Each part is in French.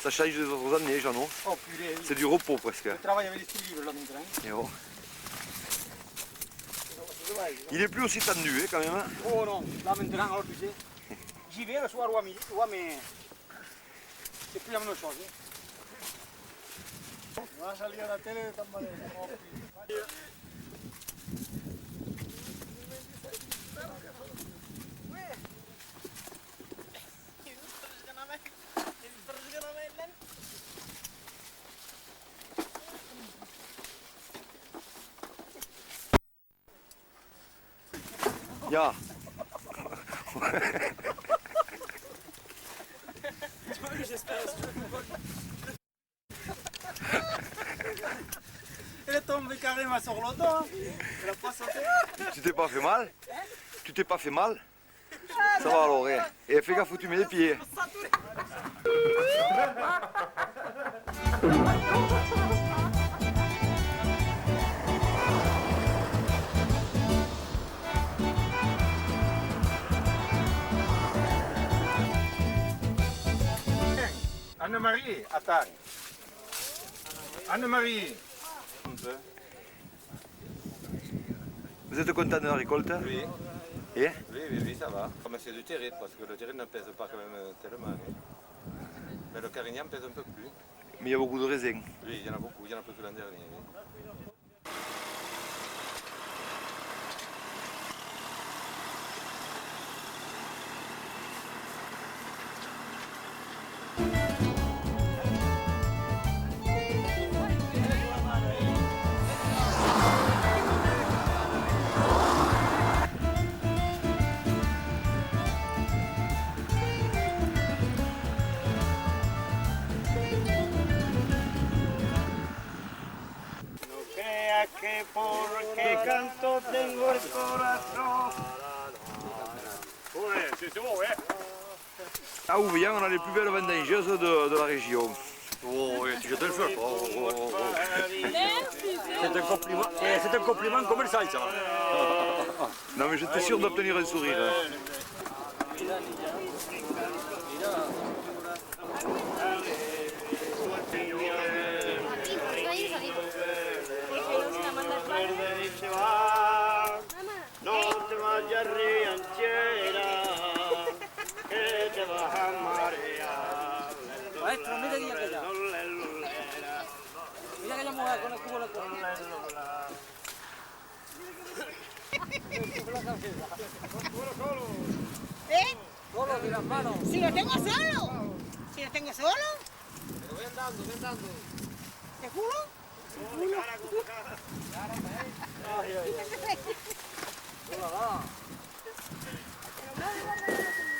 Ça change des autres années, Jeannot. Oh purée. C'est du repos presque. Je travaille avec les styles libres là maintenant. Et oh. Il est plus aussi tendu quand même. Hein. Oh non, là maintenant, alors tu sais, j'y vais le soir ou à midi, mais c'est plus la même chose. Hein. On va salir à la télé de tant malade. Ja. Elle est tombée carrément sur le dos. Hein. Elle a pas sauté. Tu t'es pas fait mal? Tu t'es pas fait mal? Ça va alors, hein. Et fais gaffe où tu mets les pieds. Anne-Marie, attends. Anne-Marie. Vous êtes content de la récolte? Oui. Et? Oui, ça va. Comme c'est du terrine, parce que le terrine ne pèse pas quand même tellement. Hein. Mais le carignan pèse un peu plus. Mais il y a beaucoup de raisins. Oui, il y en a beaucoup, il y en a plus que l'an dernier. Oui. Que porque canto tengo el corazón. Ouais, c'est bon, ouais. À Ouvian, on a les plus belles vendangeuses de la région. Oh, oui, tu jettes le feu. C'est un compliment commercial, ça. Non mais j'étais sûr d'obtenir un sourire. No te vayas rianchera, que te vas a marear. Maestro, mira que ya. Mira que ya moja con el cubo de la ¿Eh? Solo, mira, hermano. Si lo tengo solo. Si lo tengo solo. Pero ven dando, ven dando. ¿Te juro? Ay, ay, ay. Hola, va.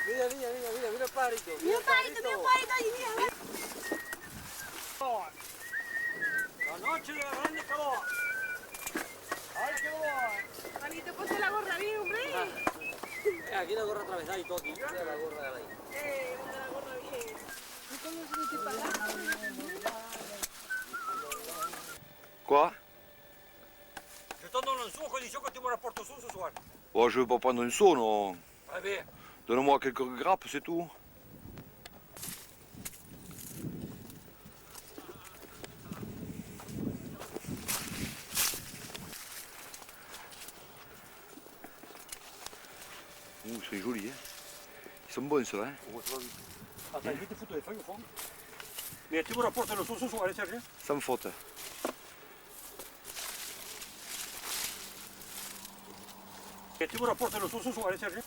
Mira, mira el pajarito. Mira un pajarito ahí, mira. La noche de la grande calor. ¡Ay, qué dolor! Manito, ponte la gorra bien, hombre. Aquí la gorra atravesada y todo aquí. Mira la gorra de ahí. Ponte la gorra bien. ¿Y cómo tienes que pagar? Quoi? Je te donne un sou en condition que tu me rapportes au sou ce soir. Oh, je veux pas prendre un seau, non. Très bien. Donne-moi quelques grappes, c'est tout. Ouh, c'est joli, hein. Ils sont bons, ça, hein. Attends, je vais te foutre les feuilles au fond. Mais tu me rapportes le sou ce soir, allez, Serge. Sans faute. Et tu me rapportes le sou ce soir, allez, Serge.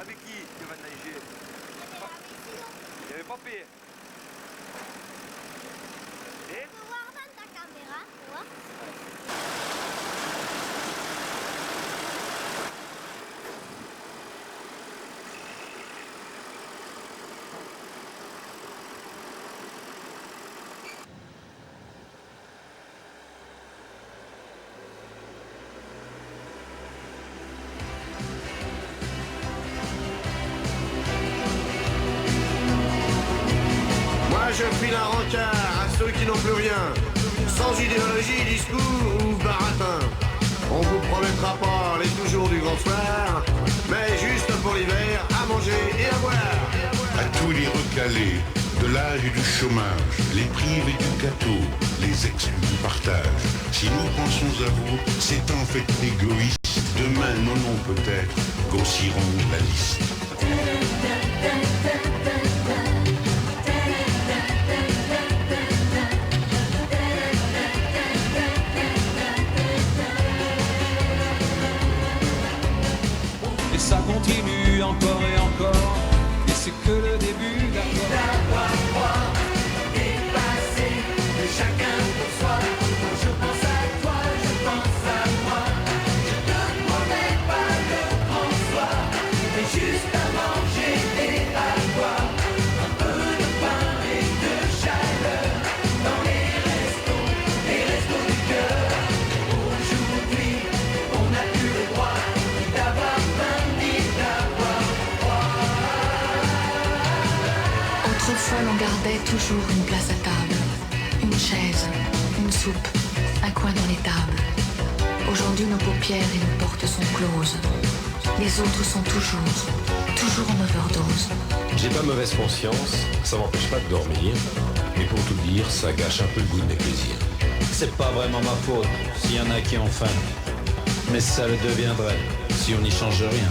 Avec qui tu vas nager? Il y avait Papé. je file un rencard à ceux qui n'ont plus rien, sans idéologie, discours ou baratin. On vous promettra pas les toujours du grand soir, mais juste pour l'hiver, à manger et à boire. À tous les recalés de l'âge et du chômage, les privés du gâteau, les exclus du partage. Si nous pensons à vous, c'est en fait égoïste. Demain, nos noms peut-être grossiront la liste. Et ça continue encore et encore, et c'est que le début d'accord. Chacun pour soi, quand je pense à toi, je pense à moi. Je te promets pas le grand soir, mais juste à manger et à boire. Un peu de pain et de chaleur dans les restos du cœur. Aujourd'hui, on n'a plus le droit d'avoir faim ni d'avoir froid. Autrefois, l'on gardait toujours une place à table. Une chaise, une soupe, un coin dans l'étable. Aujourd'hui, nos paupières et nos portes sont closes. Les autres sont toujours en overdose. J'ai pas mauvaise conscience, ça m'empêche pas de dormir. Mais pour tout dire, ça gâche un peu le goût de mes plaisirs. C'est pas vraiment ma faute s'il y en a qui ont faim, mais ça le deviendrait si on n'y change rien.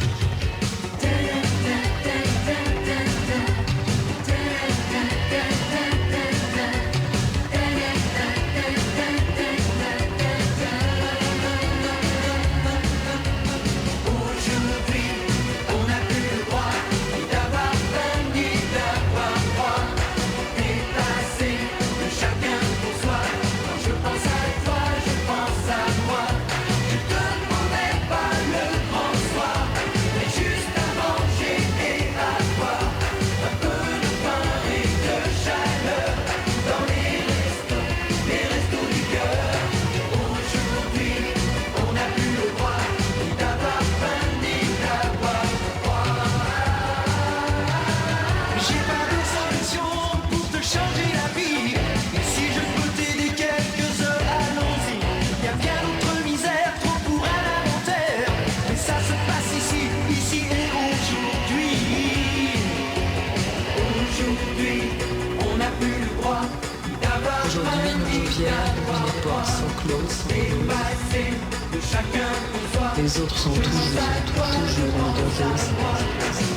Les autres sont toujours en overdose.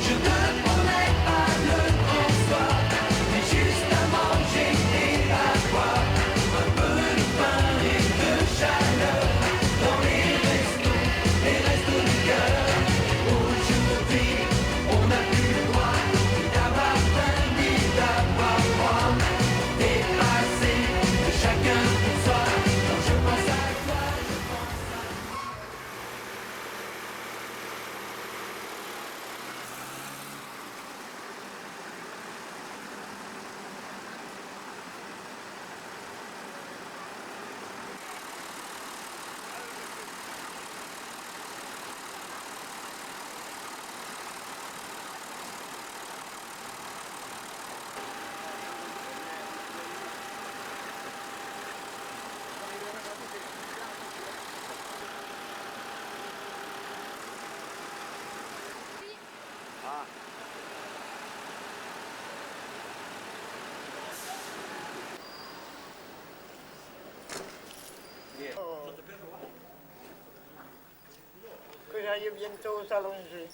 Je te promets pas le grand soir, mais juste à manger et à boire. Un peu de pain et de chaleur dans les restos du cœur. Aujourd'hui, on n'a plus le droit d'avoir faim ni d'avoir froid. Dépassé de chacun pour soi, quand je pense à toi, je pense à moi. Que j'aille bientôt aux allongés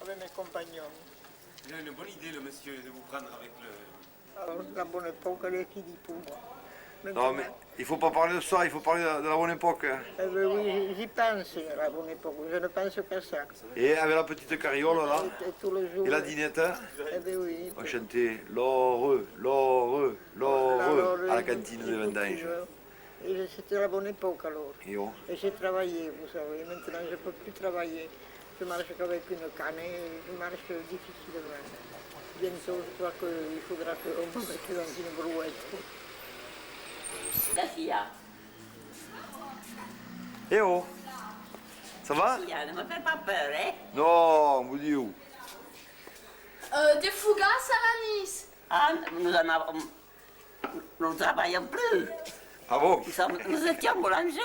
avec mes compagnons. Il a une bonne idée, le monsieur, de vous prendre avec le... Alors, la bonne époque, elle est finie pour moi. Non, mais il faut pas parler de ça, il faut parler de la bonne époque. Hein. Eh bien, oui, j'y pense à la bonne époque, je ne pense qu'à ça. Et avec la petite carriole là, Et tous les jours. et la dinette, hein, Eh bien, oui. on chantait l'heureux, l'heureux, l'heureux à la cantine de vendange. Et c'était la bonne époque alors. Et j'ai travaillé, vous savez. Maintenant, je ne peux plus travailler. Je marche qu'avec une canne et je marche difficilement. Bientôt, je crois qu'il faudra qu'on me mette dans une brouette. La fille. Eh oh, ça va? Ne me fais pas peur, hein? Non, mon Dieu. Des fougasses à l'anis. Ah, nous ne travaillons plus. Ah bon? Nous étions boulangers.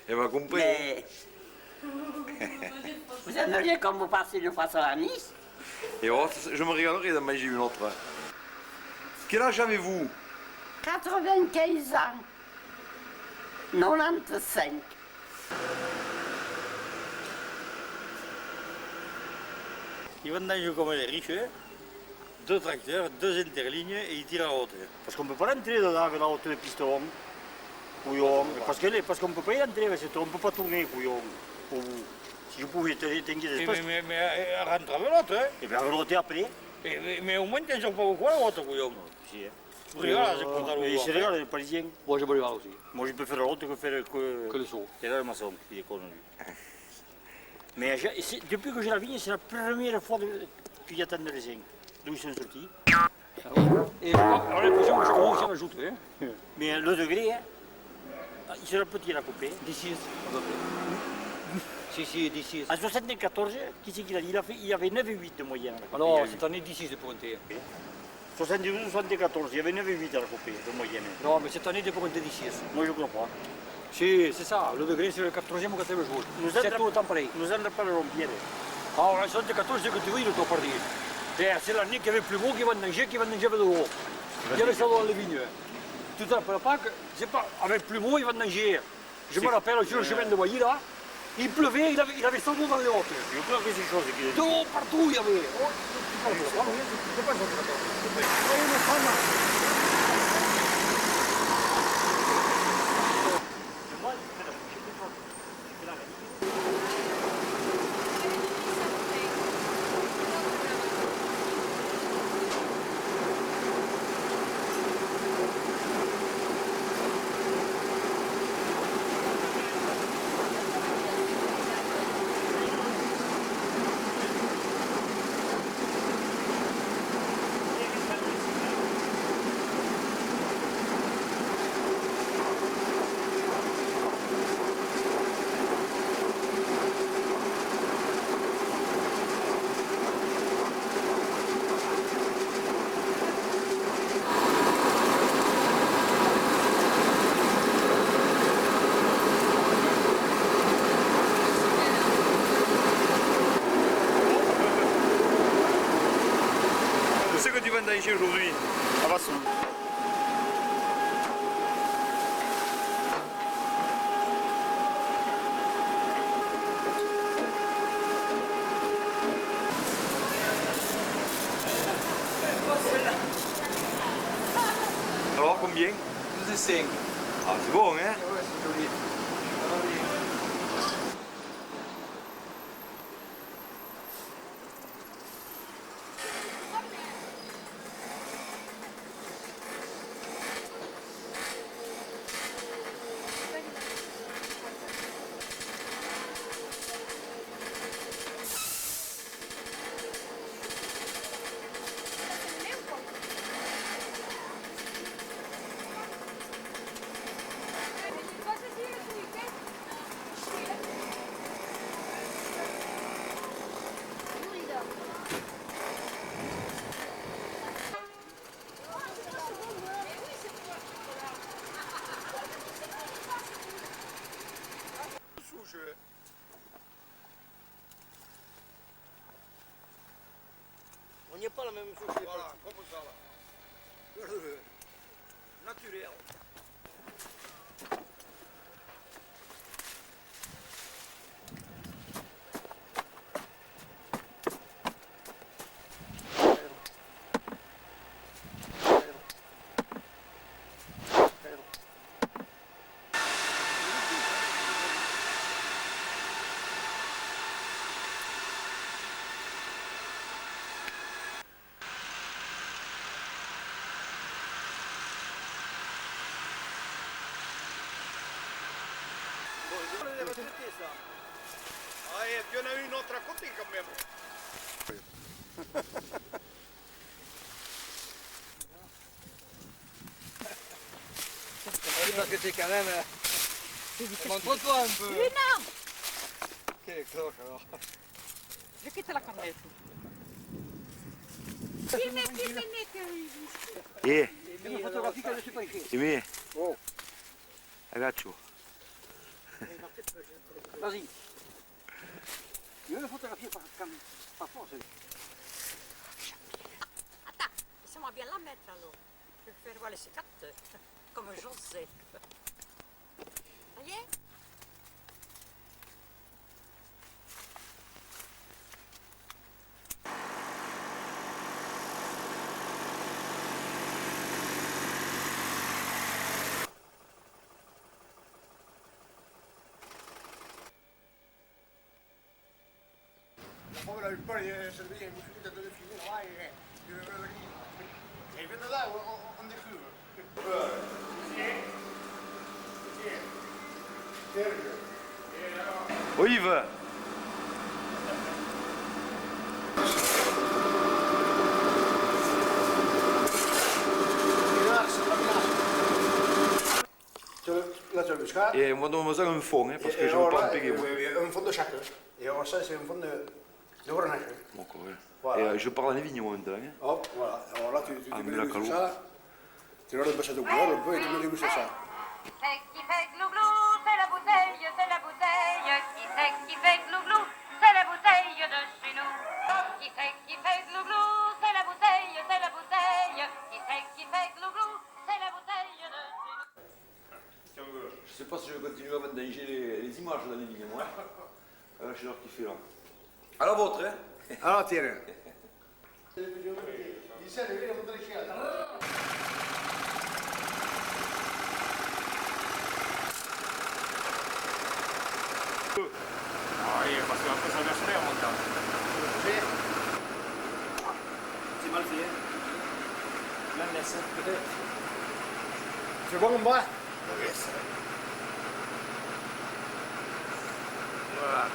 Elle m'a compris. Mais vous aimeriez qu'on vous passe une fois à Nice? Et oh, je me régalerais d'en manger une autre. Quel âge avez-vous? 95 ans. 95. Ils vont dans comme les riches, 2 tracteurs, 2 interlignes et ils tirent à haute. Parce qu'on ne peut pas rentrer dedans avec la haute de piston. Couillon. Parce qu'on ne peut pas y entrer avec cette on ne peut pas tourner, couillon. Pour vous. Si je pouvais t'inquiéter pas. Mais rentre avec l'autre, hein. Et bien avec l'autre après. Mais au moins, tu ne sais pas pourquoi la haute, couillon. Si, hein. Regarde, c'est pour ta Mais c'est regarde les Parisiens. Moi, je peux le voir aussi. Moi, je peux faire l'autre que le saut. C'est là le maçon, il est con, lui. Mais depuis que j'ai la vigne, c'est la première fois qu'il y a tant de raisins. D'où ils sont sortis. Et on a l'impression que je crois aussi en ajouter. Mais le degré, hein, il sera petit à la couper. 16, à peu près. Si, 16. En 74, qui c'est qu'il a dit? Il y avait 9,8 de moyenne à la couper. Alors, cette année, 16 de pointé. 72, 74, il y avait 9,8 à la couper de moyenne. Non, mais cette année, de pointé 16. Moi, je ne crois pas. Si, c'est ça. Le degré, c'est le 14e ou 4e jour. C'est tout le temps pareil. Nous en parlerons bien. Alors, en 74, c'est que tu vois, il est au parti. C'est l'année qu'il y avait plus beau qui va nager avec de haut. Il y avait ça dans les vignes. Tout à fait pas que, c'est pas, avec plus beau, il va nager. Je me rappelle, sur le chemin de Boilly, là, il pleuvait, il avait 100 dans les hautes. Je crois que c'est chose qu'il a dit. Tout, partout, il y avait. C'est pas ça. C'est que tu vas nager aujourd'hui? À Vasson. Alors, combien? 12,5. Ah, c'est bon, hein? Ouais, c'est joli. On n'y a pas la même chose. Voilà, comme ça là. Naturel. Ah, et puis on a eu une autre à côté quand même. Parce que c'est quand même... Montre-toi un peu. Non, Quelle cloche alors. je quitte la caméra. Une photographie que je suis pas ici. Oh. Agaccio. Vas-y. Je veux photographier par force. Attends, laissez-moi bien la mettre alors. Je vais faire voir les cicatrices, comme José. Ça y est? Poi la poi servire in uscita delle fine, vai e vedo là on the curve. Yves. Là tu le buscar. Et moi on va faire un fond, parce que je ne veux pas me payer. Un fond de chaque. Et alors ça c'est un fond de grenache. Voilà. Et je parle en avignon maintenant. Hein. Hop, voilà. Alors là tu mets le ça. Tu leur passes de couleur un peu et tu mets le ça. Qui fait glouglou, c'est la bouteille, c'est la bouteille. Qui fait glouglou, c'est la bouteille de chez nous. Qui fait glouglou, c'est la bouteille, c'est la bouteille. Qui fait glouglou, c'est la bouteille de chez nous. Je sais pas si je vais continuer à vendanger les images dans les lignes, moi. Je sais leur kiffer là. À la vôtre, hein. Alors tiens. Oui, parce qu'après ça verse rien en montant. C'est mal fait. Même laisse, peut-être. C'est bon, moi. Voilà.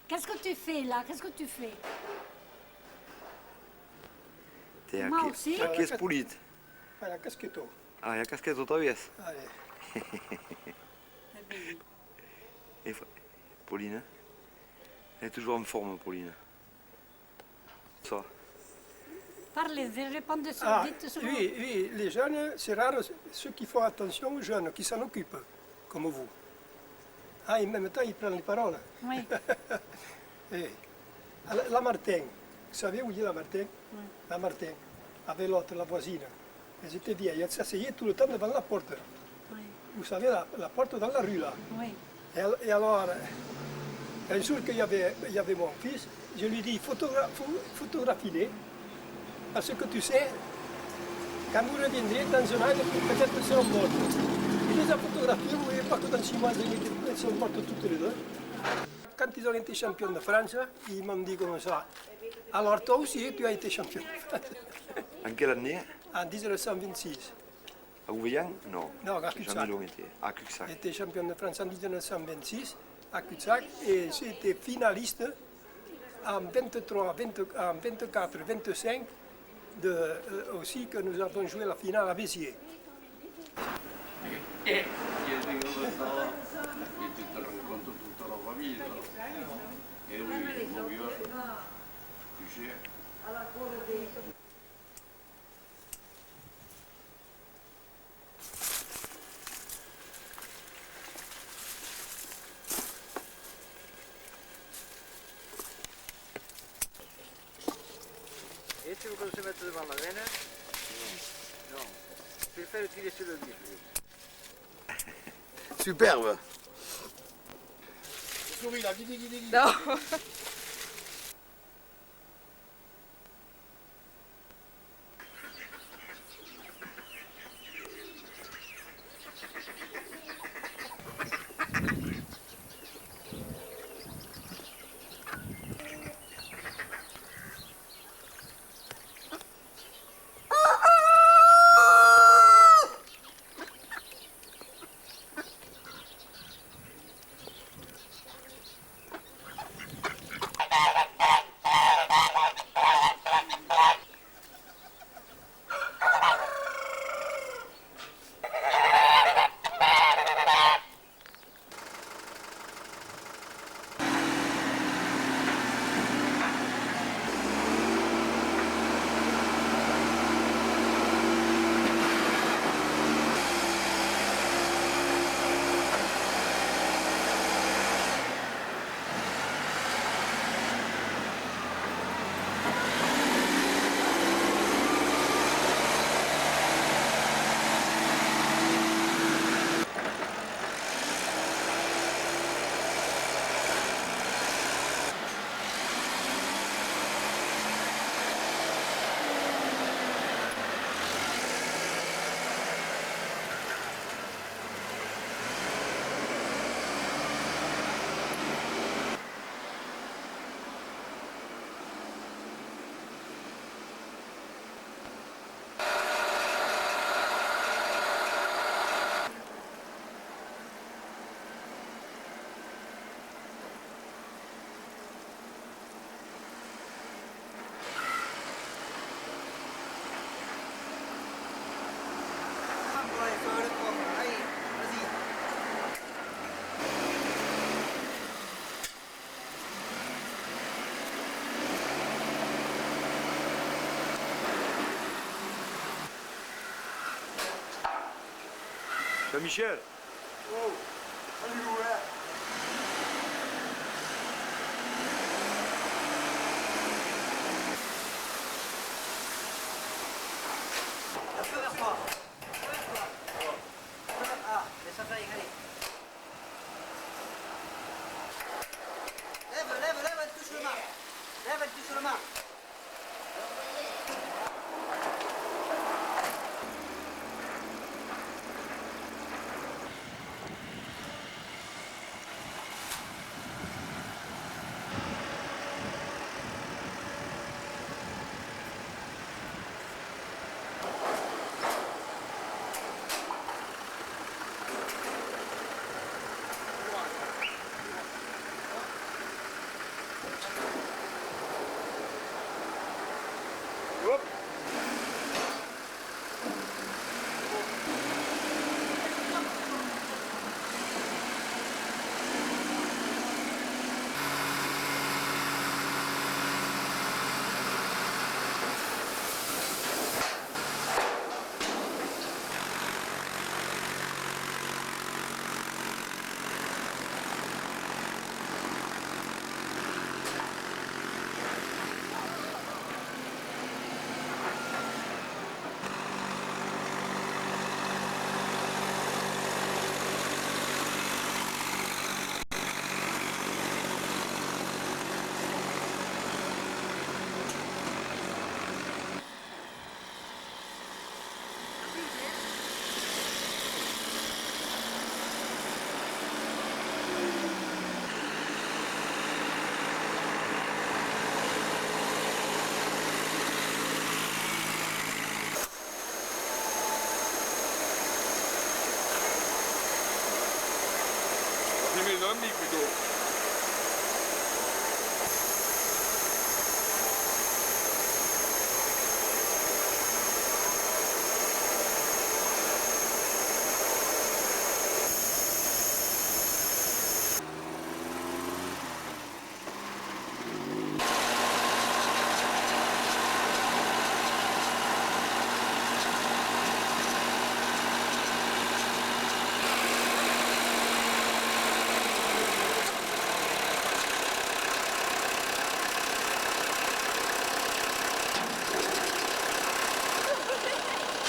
Qu'est-ce que tu fais là? Qu'est-ce que tu fais? Moi aussi. Aqui è pulito. La casquette. Ah, il y a casquette outra vez. Allez. Et Pauline, elle est toujours en forme, Pauline. Ça. Parlez, répondez ça. Dites souvent. Oui, les jeunes, c'est rare ceux qui font attention aux jeunes, qui s'en occupent, comme vous. Ah, et en même temps, ils prennent les paroles. Oui. Et, Lamartine, vous savez où il y a Lamartine? Oui. Lamartine, avec l'autre, la voisine. Elles étaient vieilles, elles s'asseyaient tout le temps devant la porte. Oui. Vous savez, la porte dans la rue, là. Oui. Et alors, un jour qu'il y avait mon fils, je lui dis, photographie-les, parce que tu sais, quand vous reviendrez dans un an, peut-être que c'est morts. Il les a photographiés, vous voyez pas que dans 6 mois, elles sont mortes toutes les deux. Quand ils ont été champions de France, ils m'ont dit comme ça, alors toi aussi, tu as été champion de France. En quelle année? En 1926. À Ouveillan? Non. Non, à Cutsac. Jamais long été. À Cutsac. J'étais champion de France en 1926 à Cutsac et j'étais finaliste en 23, en 24, 25 aussi que nous avons joué la finale à Béziers. E io dico questa e ti racconto tutta la famiglia e lui muoio dice Et tu veux qu'on se mette devant la veine? Non. Non. Je vais faire tirer sur le livre. Superbe. Souris là, guidi. Non. Michel. Oh, salut, ouais. Lève, elle touche le mât. Lève, elle touche le mât. Dimmi non liquido.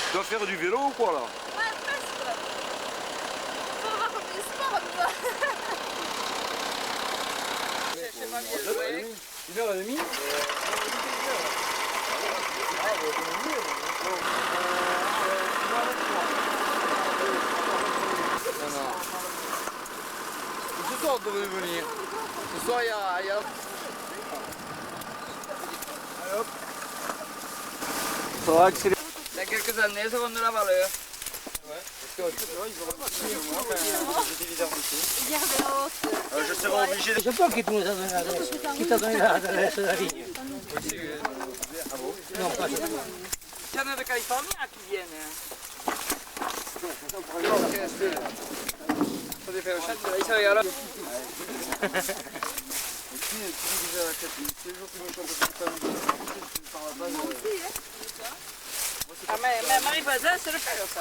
Tu vas faire du vélo ou quoi là? Ouais, presque. Faut voir comme des sports, toi. Je sais pas bien jouer. 1h30. Ce soir, on devrait venir. Ce soir, il y a... Allez hop. Ça va accélérer. Il y a quelques années, ça prend de la valeur. Je serai obligé de... C'est toi qui nous a donné l'adresse. Qui t'a donné l'adresse de la ligne? Non, pas ça. Il y en a de Californie qui viennent. Ils se régalent. Ah, mais Marie-Bazin, c'est le faire ça.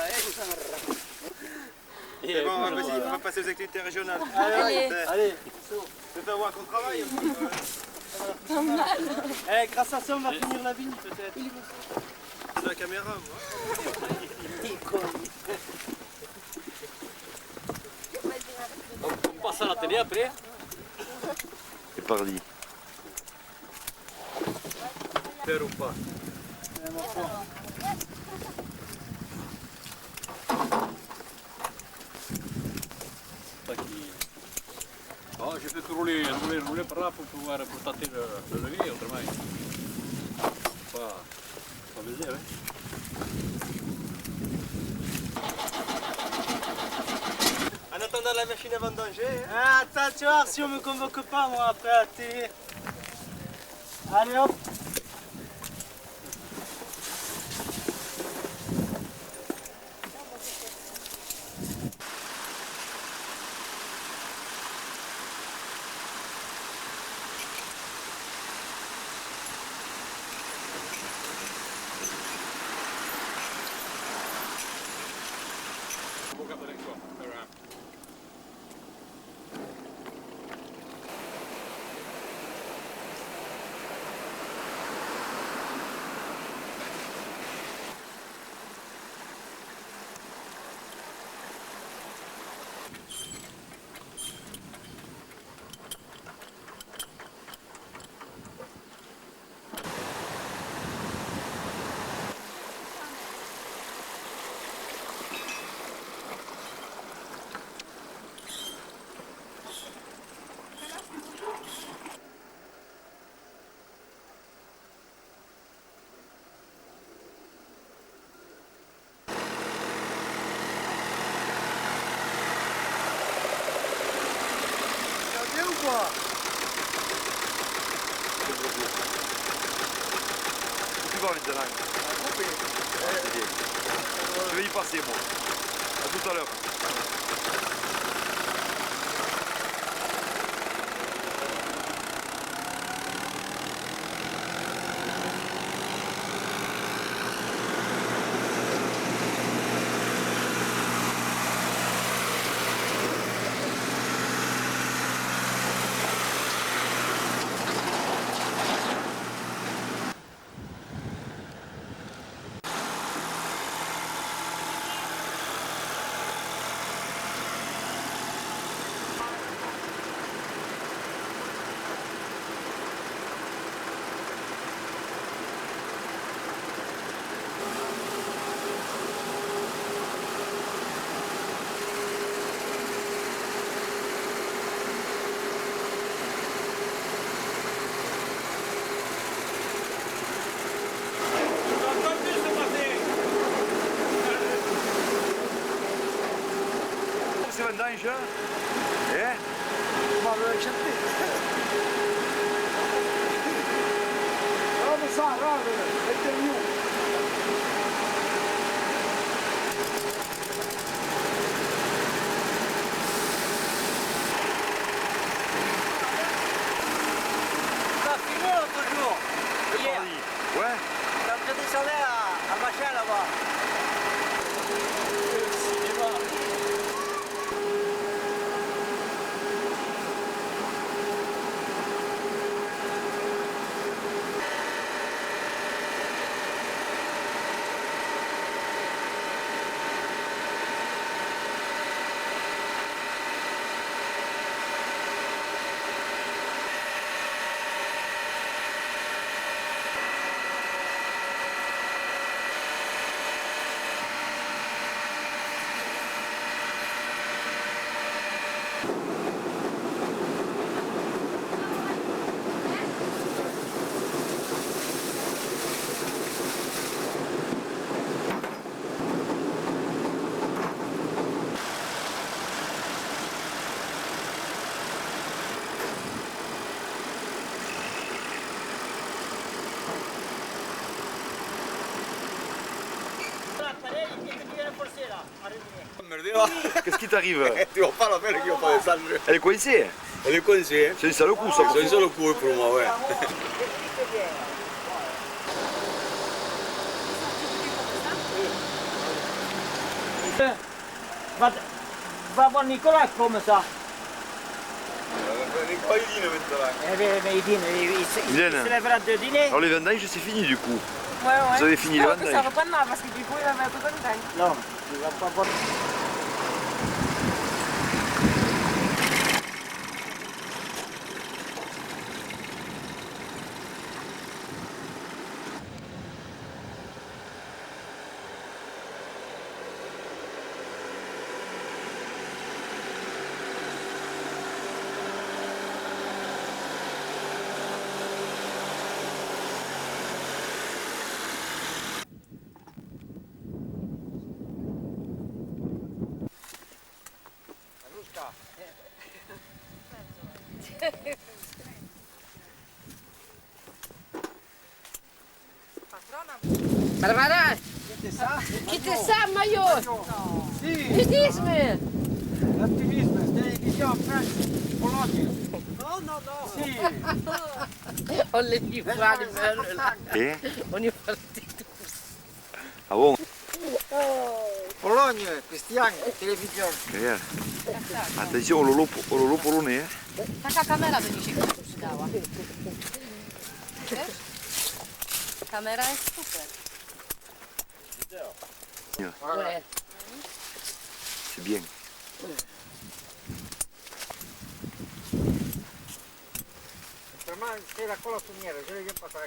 Et bon, on va passer aux activités régionales. Allez. Je vais faire voir qu'on travaille. Pas mal. Eh, grâce à ça, on va finir la vigne peut-être. C'est la caméra, moi. On passe à la télé après. C'est parti. Faire ou pas? Oh, j'ai fait rouler par là pour pouvoir tenter le levier, autrement. Pas baiser, hein. En attendant la machine à vendanger. Ah, attends, tu vois, si on me convoque pas, moi, après à la télé. Allez, hop. Bon, 4 avec toi. quoi. Tu vas maintenant. Je vais y passer moi. A tout à l'heure. C'est vendange, eh? Ma l'ho accettato. Come sa, raro, è tenuto. Ça finit toujours. Hier. Ouais. T'as en train de descendre à machin là-bas. Qu'est-ce qui t'arrive? Tu vas pas la faire qu'il va pas descendre. Elle est coincée? Elle est coincée. C'est ça le coup ça. C'est ça le coup pour moi, ouais. Va voir Nicolas comme ça. Nicolas il dîne maintenant. Mais il dîne, il Mylène. se lèvera de dîner. Alors les vendanges c'est fini du coup. Ouais, ouais. Vous avez fini les J'espère que ça vendanges. reprendra parce que du coup, il va mettre pas de temps. Non, il va pas voir. Barbara, chi te sa, ma io? Attivisme! L'attivisme, c'est vision en France, Pologne. No, no, no. Sì. Ho le fare bello là. Eh? Ogni partito. Ah bon? Pologne, cristiani, televisione. Regarde. Attention au lolo polonais. Hein? Taka kamera by mi się kiedyś przydała. Wiesz? Kamera jest super. Ouais. C'est bien. Vraiment, c'est la colossonière, je ne viens pas ça.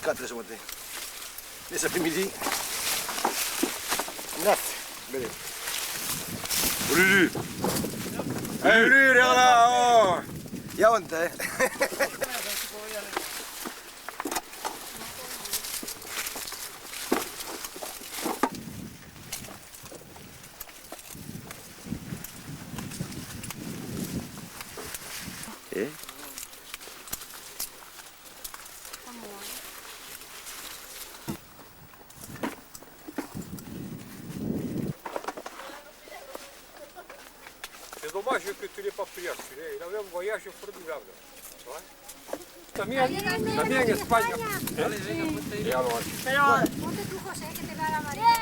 4 ce matin. Et cet après-midi, 9. Bene. Oh Lulu. Hey Lulu, regarde là, oh. Il y a honte, hein. Et C'est dommage que tu l'aies pas pris à celui-là. Il avait un voyage formidable. Ouais. T'as mis en Espagne. Et alors, Ponte tú, José, que te da la marina.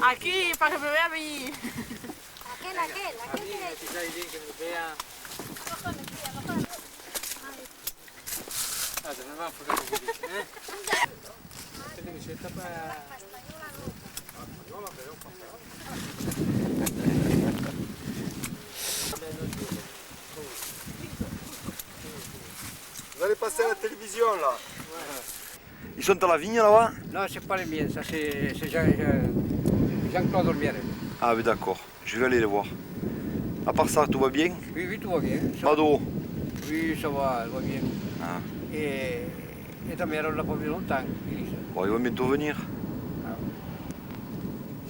Aquí, para que me vea a mí. Aquel tiene... vous allez passer à la télévision là. Ils sont à la vigne là-bas? Non, c'est pas les miens, ça c'est Jean-Claude Olmière. Ah oui d'accord, je vais aller les voir. À part ça, tout va bien? Oui, oui, tout va bien. Mado? Oui, ça va bien. Ah. Et ta mère, on l'a pas vu longtemps. Bon, ils vont bientôt venir.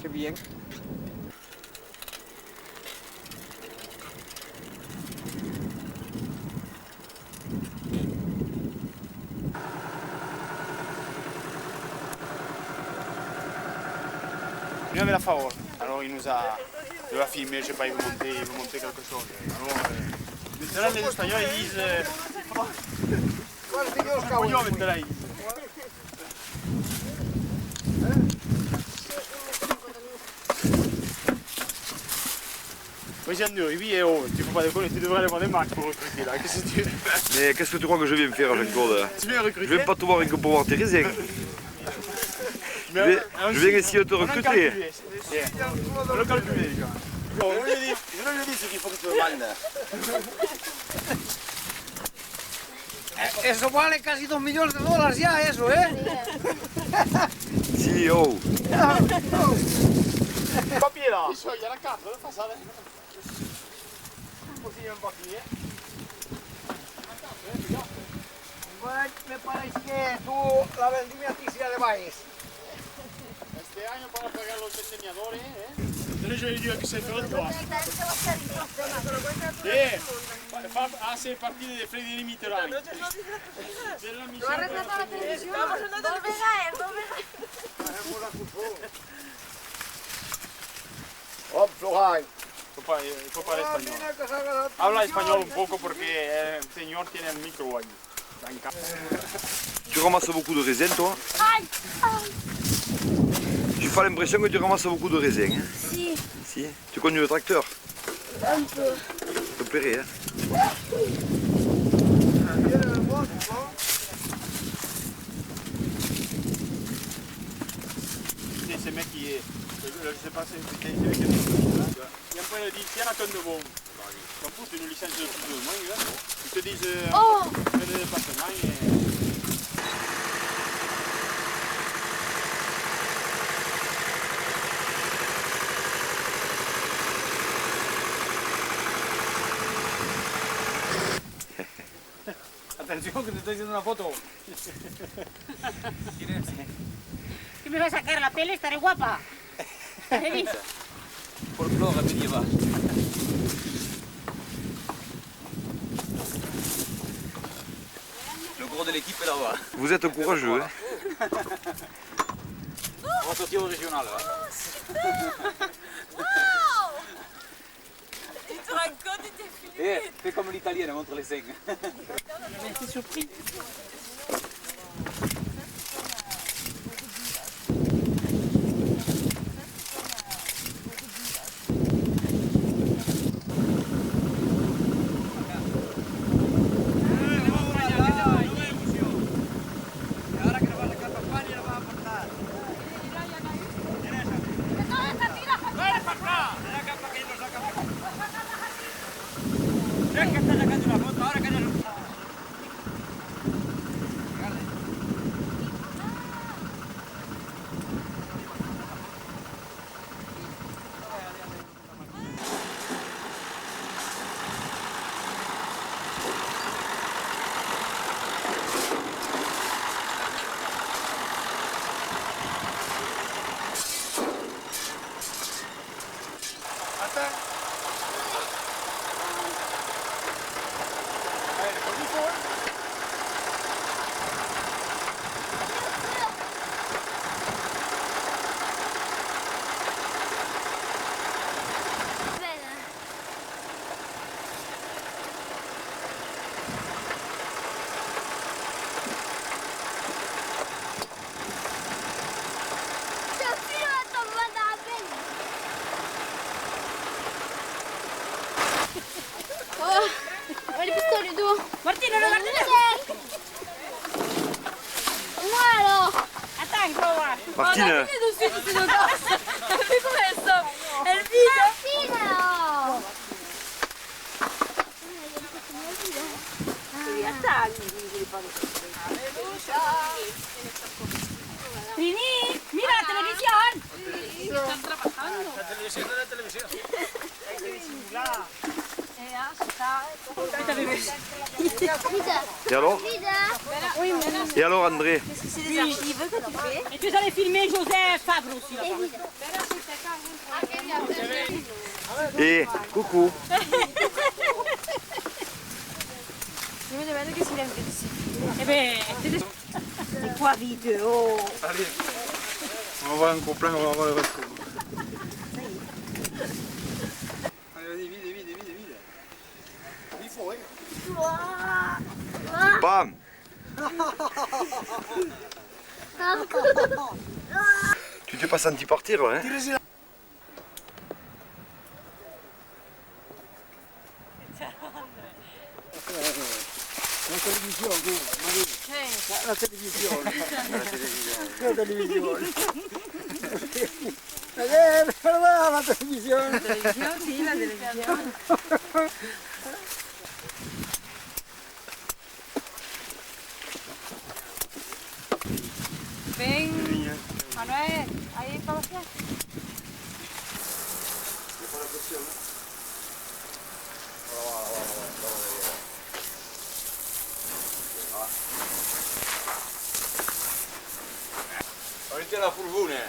C'est bien. Lui avait la parole, alors il nous a filmé, je sais pas, il veut monter quelque chose. Alors, maintenant les Espagnols ils disent... Coño, maintenant ils disent. Oui, j'ai un oui, et oh, tu faut pas déconner, tu devrais aller voir des matchs pour recruter là, qu'est-ce que tu veux? Mais qu'est-ce que tu crois que je viens faire, Jean-Claude? Tu viens recruter? Je viens pas te voir que pour voir tes raisins. Je viens essayer de te recruter. On l'a calculé déjà. Bon, je lui dis ce qu'il faut que tu me demandes. Eso vale casi 2 millones de dólares ya, eso, ¿eh? Si, oh. Papier là. Il y a la carte, la façade. Aussi un papier. Me parece que tú la vendimia aquí sí la debáis. Este año para pagar los vendimiadores, ¿eh? Entonces yo le digo que se fue el toit. Hace partido de Freddy Mitterrand. C'est la mission. Arrête pas la télévision. No Hop, Florent. Il faut parler espagnol. Habla espagnol un poco porque el señor tiene el micro ahí. Tu ramasses beaucoup de raisins, toi? J'ai pas l'impression que tu ramasses beaucoup de raisins. Hein? Si. Si. Tu conduis le tracteur? Un peu. Ça te plairait, hein? Ce mec qui est, je sais pas si c'est quelqu'un de bon. Et après il dit tiens la tonne de bon. T'en fous, c'est une licence de plus ou moins. Ils te disent fais le département et... Atención que te estoy haciendo una foto. Que me va a sacar la pele, estaré guapa. Folklore médiéval. Le gros de l'équipe est là-bas. Vous êtes courageux, hein? On va sortir au régional. Tu te rends compte, tu t'es filmé. Fais comme l'italienne, montre les seins. Mais t'es surpris. Martino, regarde. Moi alors. Attends, il faut voir. On Martine. a vu dessus toutes ces audaces. T'as vu comment elles sont? Elles vident. Martine alors. Rini, mira la televisión. Están trabajando. La televisión. Et alors? Oui, mais là, Et alors André? c'est des archives que tu fais. Et tu allais filmer Joseph Favre aussi. Et coucou. Je me demande qu'est-ce qu'il a fait ici. Eh ben, c'est quoi vidéo? Allez, on va voir un copain, on va voir le reste. Allez, vas-y, vide. Il faut, Bam. Tu t'es pas senti partir là, hein? La télévision, vous, Marie. La télévision. La télévision. Allez, perdón, la télévision. La televisión, sí, la televisión. Ven, Manuel, ahí para allá. Ahorita la furgone.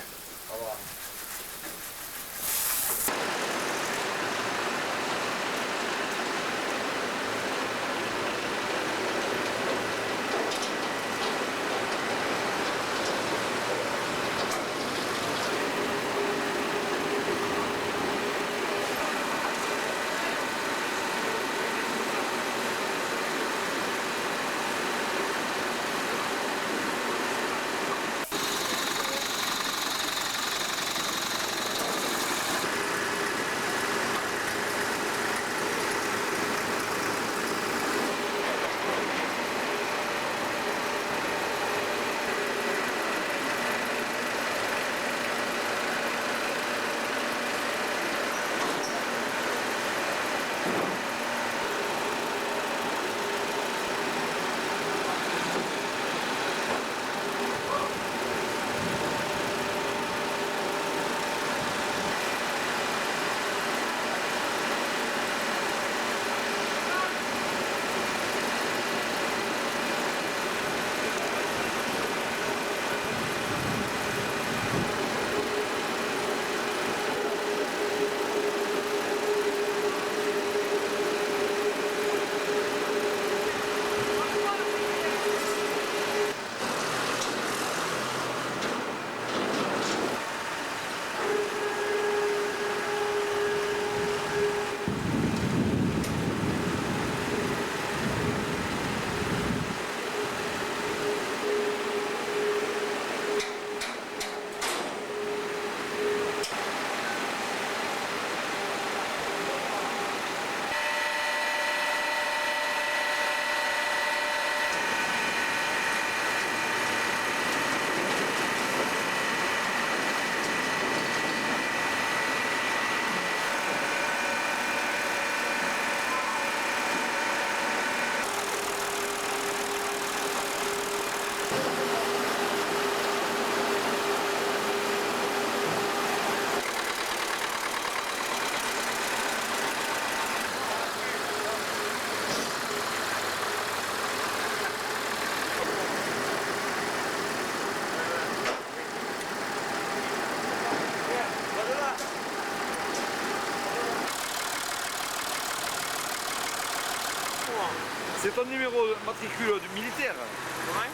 C'est ton numéro de matricule du militaire. Ouais.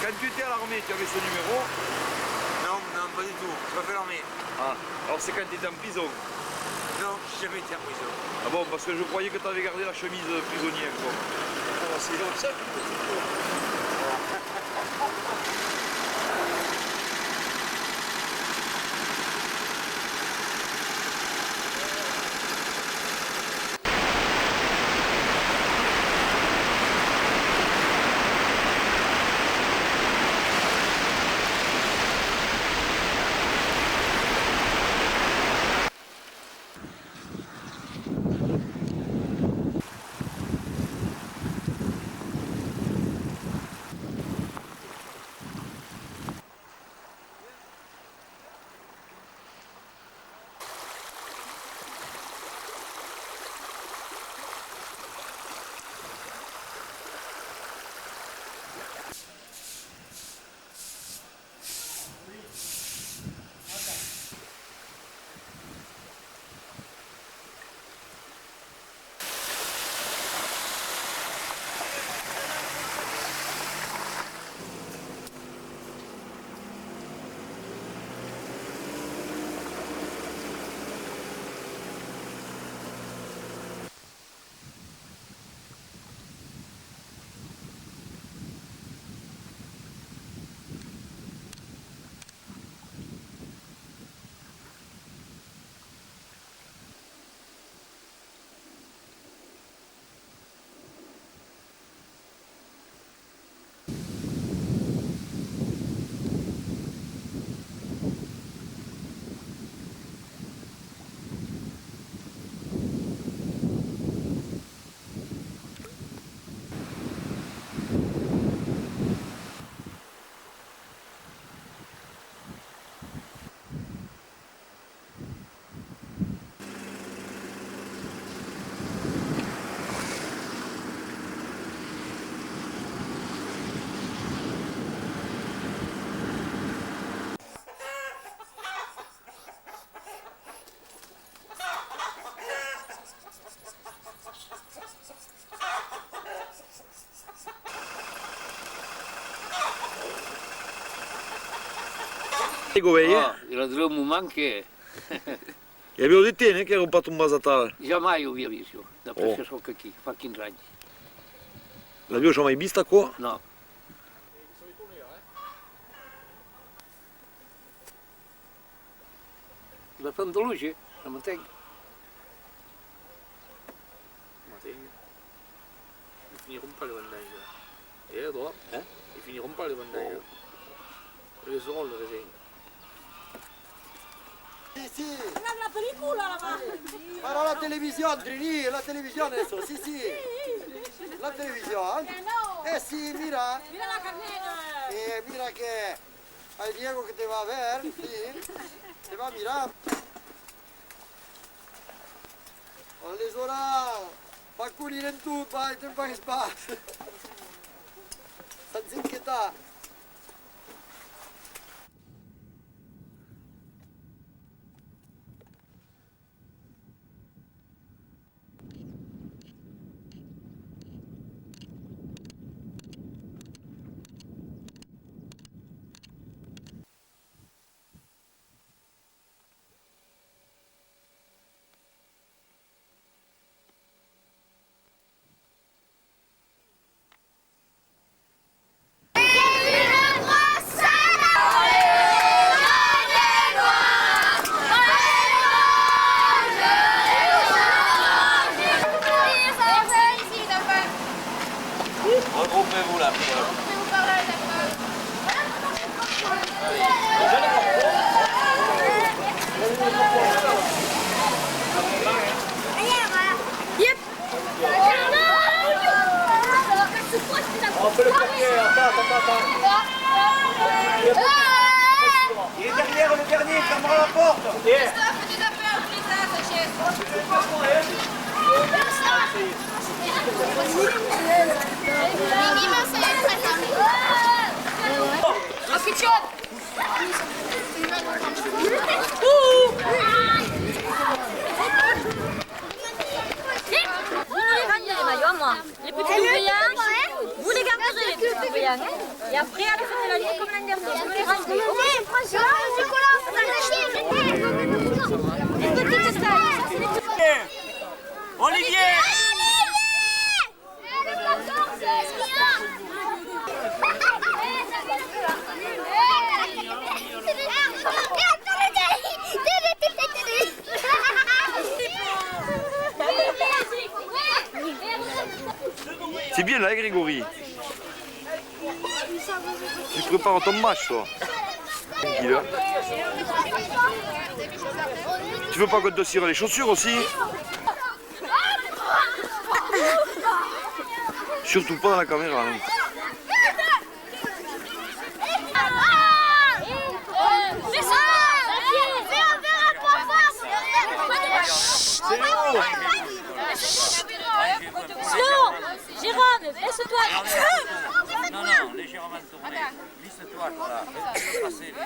Quand tu étais à l'armée, tu avais ce numéro? Non, pas du tout. Je préfère l'armée. Ah, alors c'est quand tu étais en prison? Non, j'ai jamais été en prison. Ah bon, parce que je croyais que tu avais gardé la chemise prisonnière. Quoi. Ah, c'est comme ça. Era il moment che E avevo di te che ero un patto un basatale. jamais ho visto, da questo so che chi, fa 15 anni. L'avevo mai vista qua? No. Da tanta luce, la mantengo. Ils finiront pas le vendage. Et là, droit, ils finiront pas le vendage. Ils auront le raisin. Sì. La pellicola però la televisione, Trini, la televisione adesso, sì. La televisione. Sì, mira. Mira la carnera. Mira che hay Diego que te va a ver, sí. Te va a mirar. Allora, fa culire in tu, vai, te fai spazio. Senza inquietare. Regroupez-vous là. On fait le papier, attends. Il est derrière le dernier, fermera la porte. Les petits ouvriers, vous les gardez les petits ouvriers. Et après, à la fin de la ligne, comme l'année dernière, vous les rangez. Les petites stages, ça c'est les petites. Olivier! C'est bien là, Grégory. Tu prépares ton match, toi. Tranquille. Tu veux pas qu'on te cire les chaussures aussi? Surtout pas dans la caméra. Hein. Slow, Jérôme, laisse-toi. Non, légèrement tourné. Glisse-toi, voilà. Laisse-le passer, là.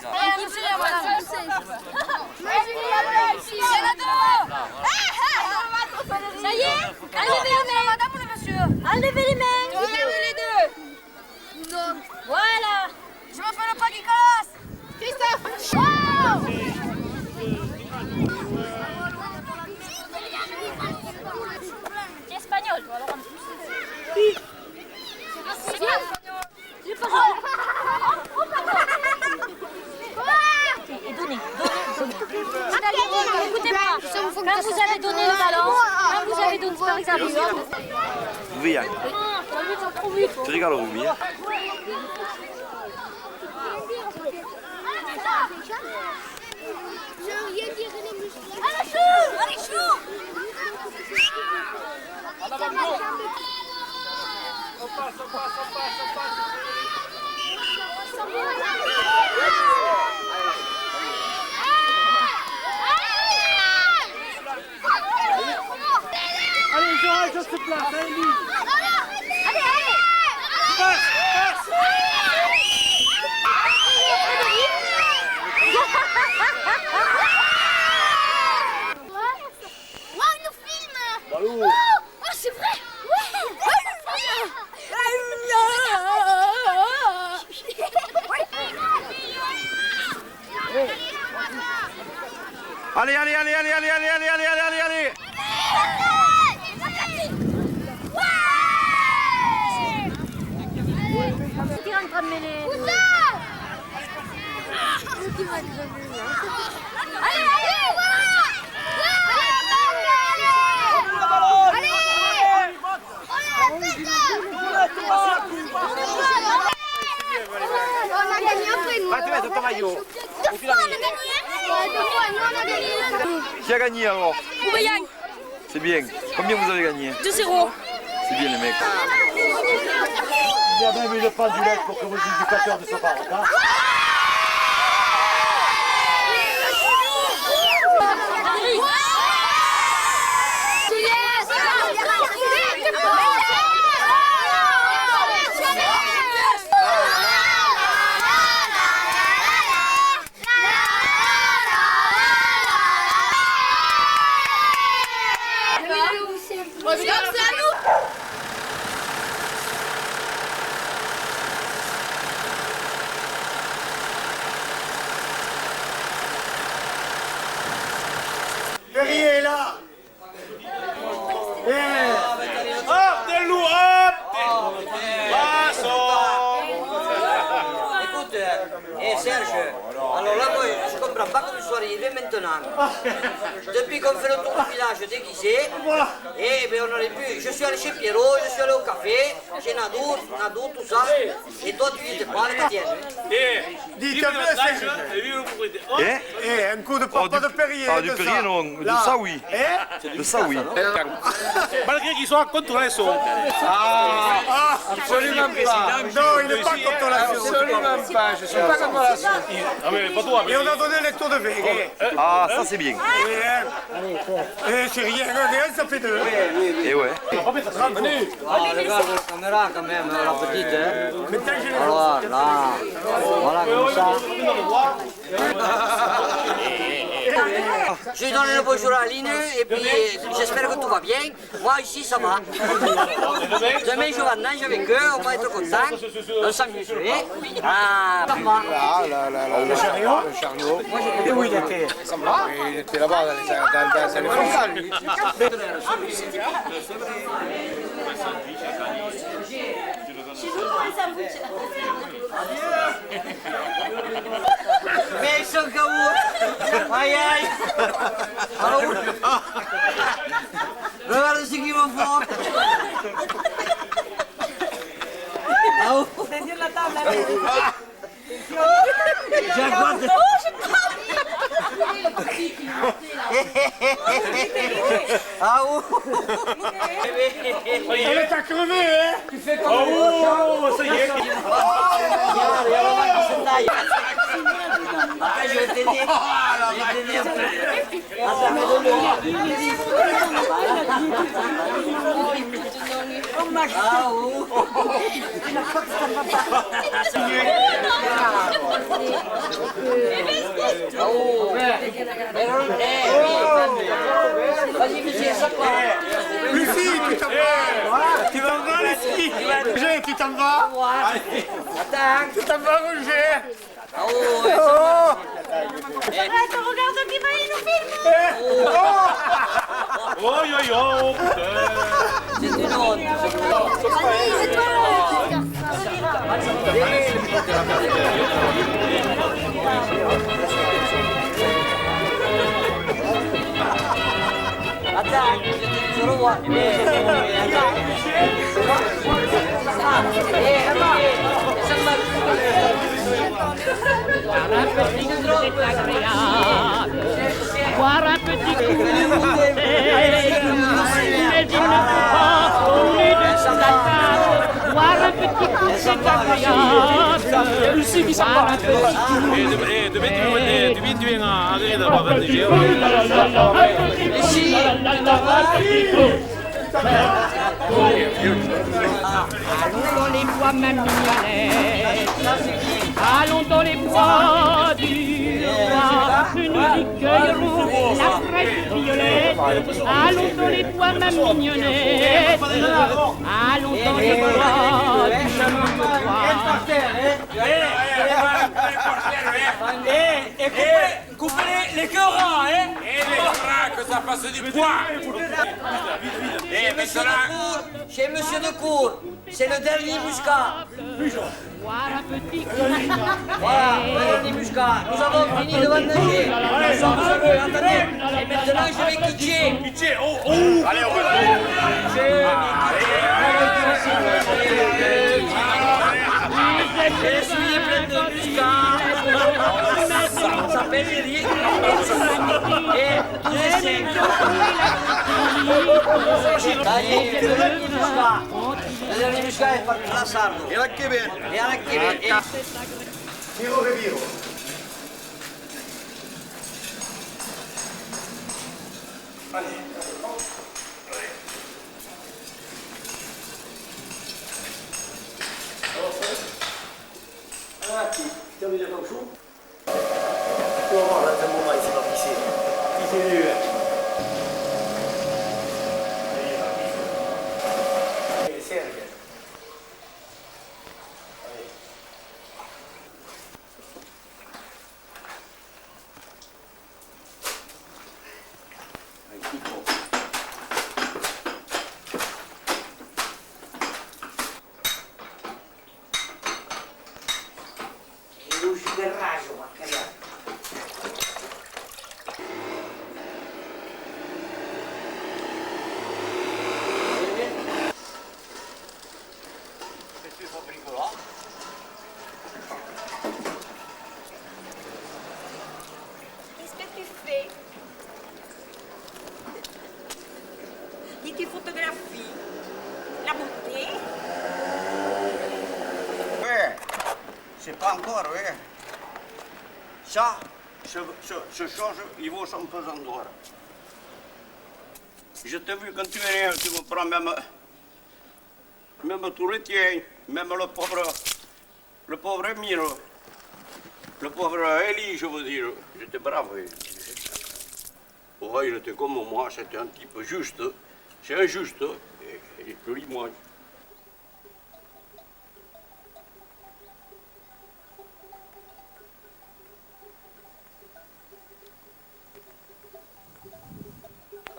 Ça y est, enlevez les mains. Madame ou le monsieur? Enlevez les mains. Enlevez les deux. Non. Voilà. Je m'appelle pas Nicolas. Christophe. Wow. Tu es espagnol, toi, alors en plus. Oui. C'est bien. J'ai pas Et donnez. Écoutez-moi, quand vous allez donner le ballon, quand vous avez donné par exemple Rugby, hein. Tu rigoles au rugby, hein. Allez, chaud! On passe. Allez, je reste place, allez, lui. Allez. Passe. Wow, il nous filme. Balou. Oh, c'est vrai. Ouais. Allez, allez, allez, allez, allez, allez, allez, allez, allez, allez. Qui est en train de mêler? Allez, allez, Va, tu mets ton maillot. Qui a gagné alors? C'est bien. Combien vous avez gagné? 2-0. C'est bien les mecs. Il y a même une pendulette pour que vos éducateurs ne soient pas en retard. Perrier est là. Hop, des loups, hop. Écoute, Serge, alors là, moi, je comprends pas que tu sois arrivé maintenant. Depuis qu'on fait le tour du village déguisé, et ben on aurait pu. Je suis allé chez Pierrot, je suis allé au café, chez Nadou, tout ça. Et toi, tu n'étais pas avec la tienne. Dites un peu, Serge. Un coup de papa de Perrier. Ah, du Perrier, non. De ça, oui. De ça, oui. Malgré qu'ils soient contre la son. Absolument pas. Non, il n'est pas contre la sauce. Absolument pas. Je ne suis pas contre la sauce. Ah, mais pas toi. Et on a donné les tours de V. Ah, ça c'est bien. C'est rien, ça fait deux. Et ouais. Regarde la caméra quand même, la petite. Alors là, voilà comme ça. Je lui donne le bonjour à Aline et puis j'espère que tout va bien. Moi ici ça va. Demain je vais nager avec eux, on va être contents, on s'amuser. Ah, ça va. Le chariot. Et où il était? Il était là-bas dans les frontales, lui. Mais ils sont KO. Aïe aïe. Regarde ce qu'ils m'en font. C'est sur la table. Ah oh. Elle est à crever, hein? Tu fais comme oh, ça y est. Après je vais t'aider. Vas-y, monsieur, ça part. Lucie, tu t'en vas? Tu t'en vas, Lucie? Roger, tu t'en vas? Attends. Tu t'en vas, Roger? Oh, Arrête, regarde qui va, il nous filme. Oh, yo, yo, putain. C'est une honte. Allez, c'est toi. Attends, je le vois. Voir un petit coup mais il ne peut pas rouler de sa table. Voir un petit coup, c'est agréable. Lucie, mi sa part. Tu viens à agréer d'avoir un DJ. Lucie, allons dans les bois, ma mignonnette. Allons dans les bois du roi, que nous y cueillerons la fraîche violette. Allons dans les bois, ma mignonnette. Allons dans les bois du chemin de roi. Écoute, l'écœurant, hein? Et les rats, que ça fasse du poids. Et chez Monsieur de Cour, c'est le dernier muscat. Voilà, petit. Voilà, le dernier muscat. Nous avons fini de vendanger. Nous sommes heureux, attendez. Et maintenant, je vais kitcher. Kitcher, oh. Allez, on va. Je suis plein de muscat. Ça s'appelle Jerry. Et tous les 5. Allez, le dernier muscat. Le dernier muscat è fatto la sardo. E anche bene. E anche bene. Viro che viro. Ragazzi, stiamo vedendo su? Tu non abbiamo mai si va a piscina. Ti si deve. Serve. Luci del raggio, ma cagare. Qu'est-ce que tu fais? Dis tu photographies la beauté? Ouais, c'est pas encore, ouais. Ça, ce change, il vaut son pesant d'or. Je t'ai vu quand tu viens, tu me prends même tous les tiens, même le pauvre Miro, le pauvre Elie, je veux dire. J'étais brave. Oh, il était comme moi, c'était un type juste. C'est injuste, et plus moi.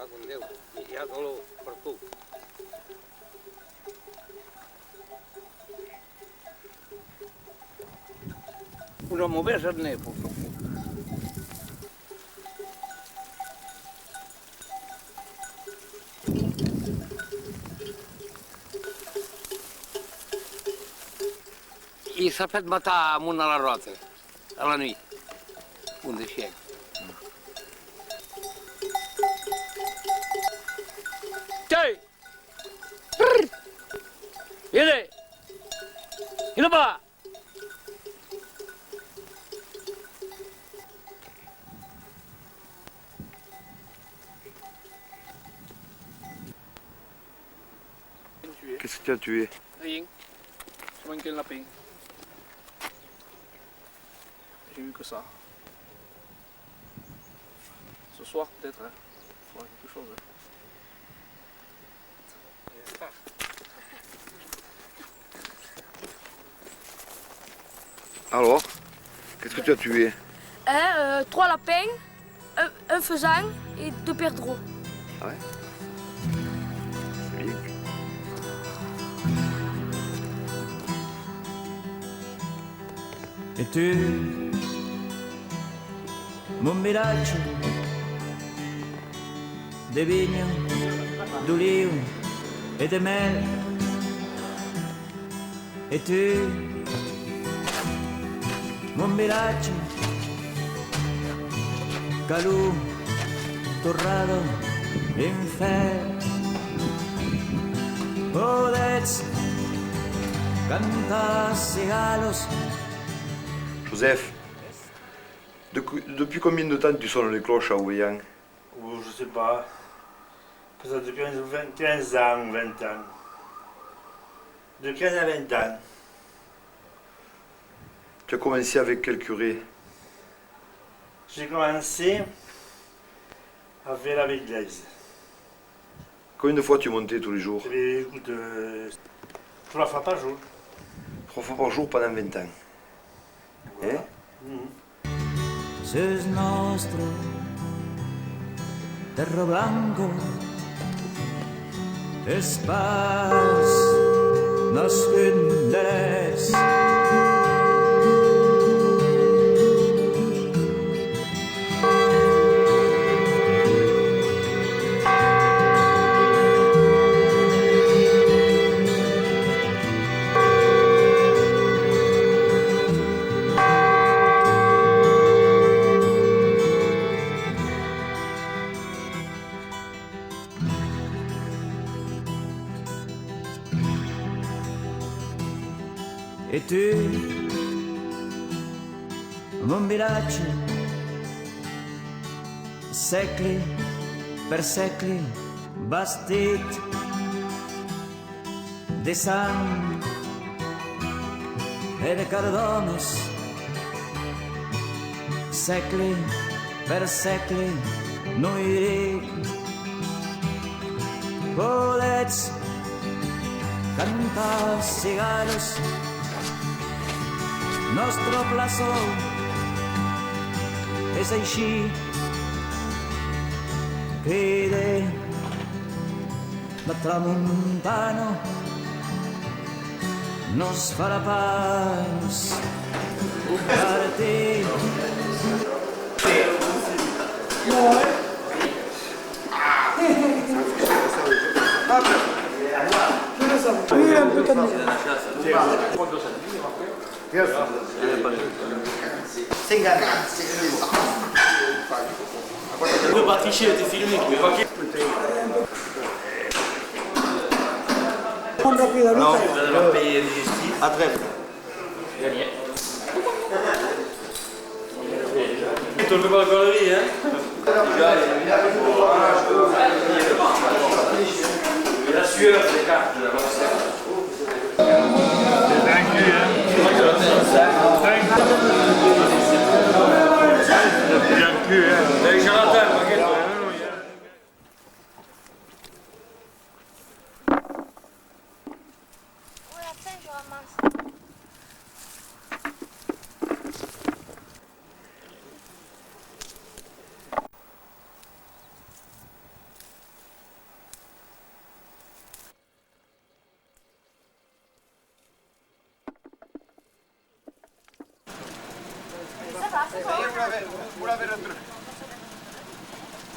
Con Déu, hi ha dolor per tu. Una muovere al nepo. I s'ha fet matar amunt a la rota, a la nit, un de xec. Tei! Viene! Vieni qua! Qu'est-ce que tu as tué? Rien. Je manquais le lapin. J'ai vu que ça. Ce soir, peut-être, hein. Il faudra quelque chose. Alors, qu'est-ce que tu as tué? 3 lapins, un faisan et 2 perdreaux. Ah ouais? C'est bien. E tu, mon village de vignes, d'olives et de mel. Et tu, mon village, calú, torrado, infern. Podets cantar cigalos. Joseph, depuis combien de temps tu sonnes les cloches à Ouvéan? Oh, je sais pas. Peut-être depuis 15 ans, 20 ans. De 15 à 20 ans. Tu as commencé avec quel curé? J'ai commencé à faire avec l'église. Combien de fois tu montais tous les jours? Eh bien, écoute, 3 fois par jour. 3 fois par jour pendant 20 ans. Voilà. Hein? Sus nostros terro blanco, espàs nascenderès. E tu, mon village, secoli per secoli, bastit de sang e de cardones, secoli per secoli, noi podets cantar cigalos. Nostro plaçó és així que de la tramuntana no es farà pas un partit. Due Patricia ti filmi qui. Non, vous allez payer les justices. À trêve. Gagné. Tu le fais pas la galerie, hein? La sueur, c'est cartes. Vous l'avez retrouvé.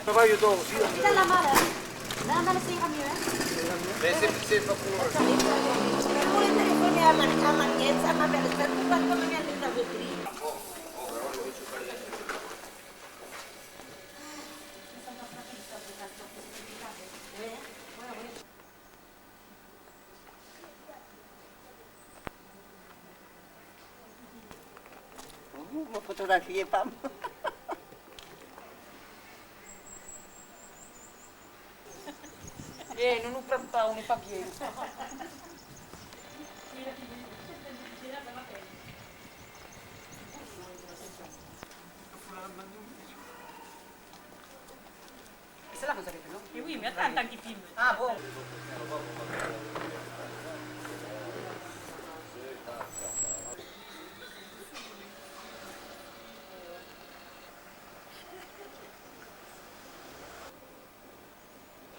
Travaille toi aussi. T'as la malle, hein? Là, ça ira mieux, hein? Mais c'est pas pour... Je voulais téléphoner à ma nièce, à ma belle-sœur, pour voir comment elle les avait pris. Vous me photographiez pas. Eh, non nous prends pas, on n'est pas bien. C'est là que vous avez fait, non? Et oui, mais attends, tant qu'il filme. Ah bon.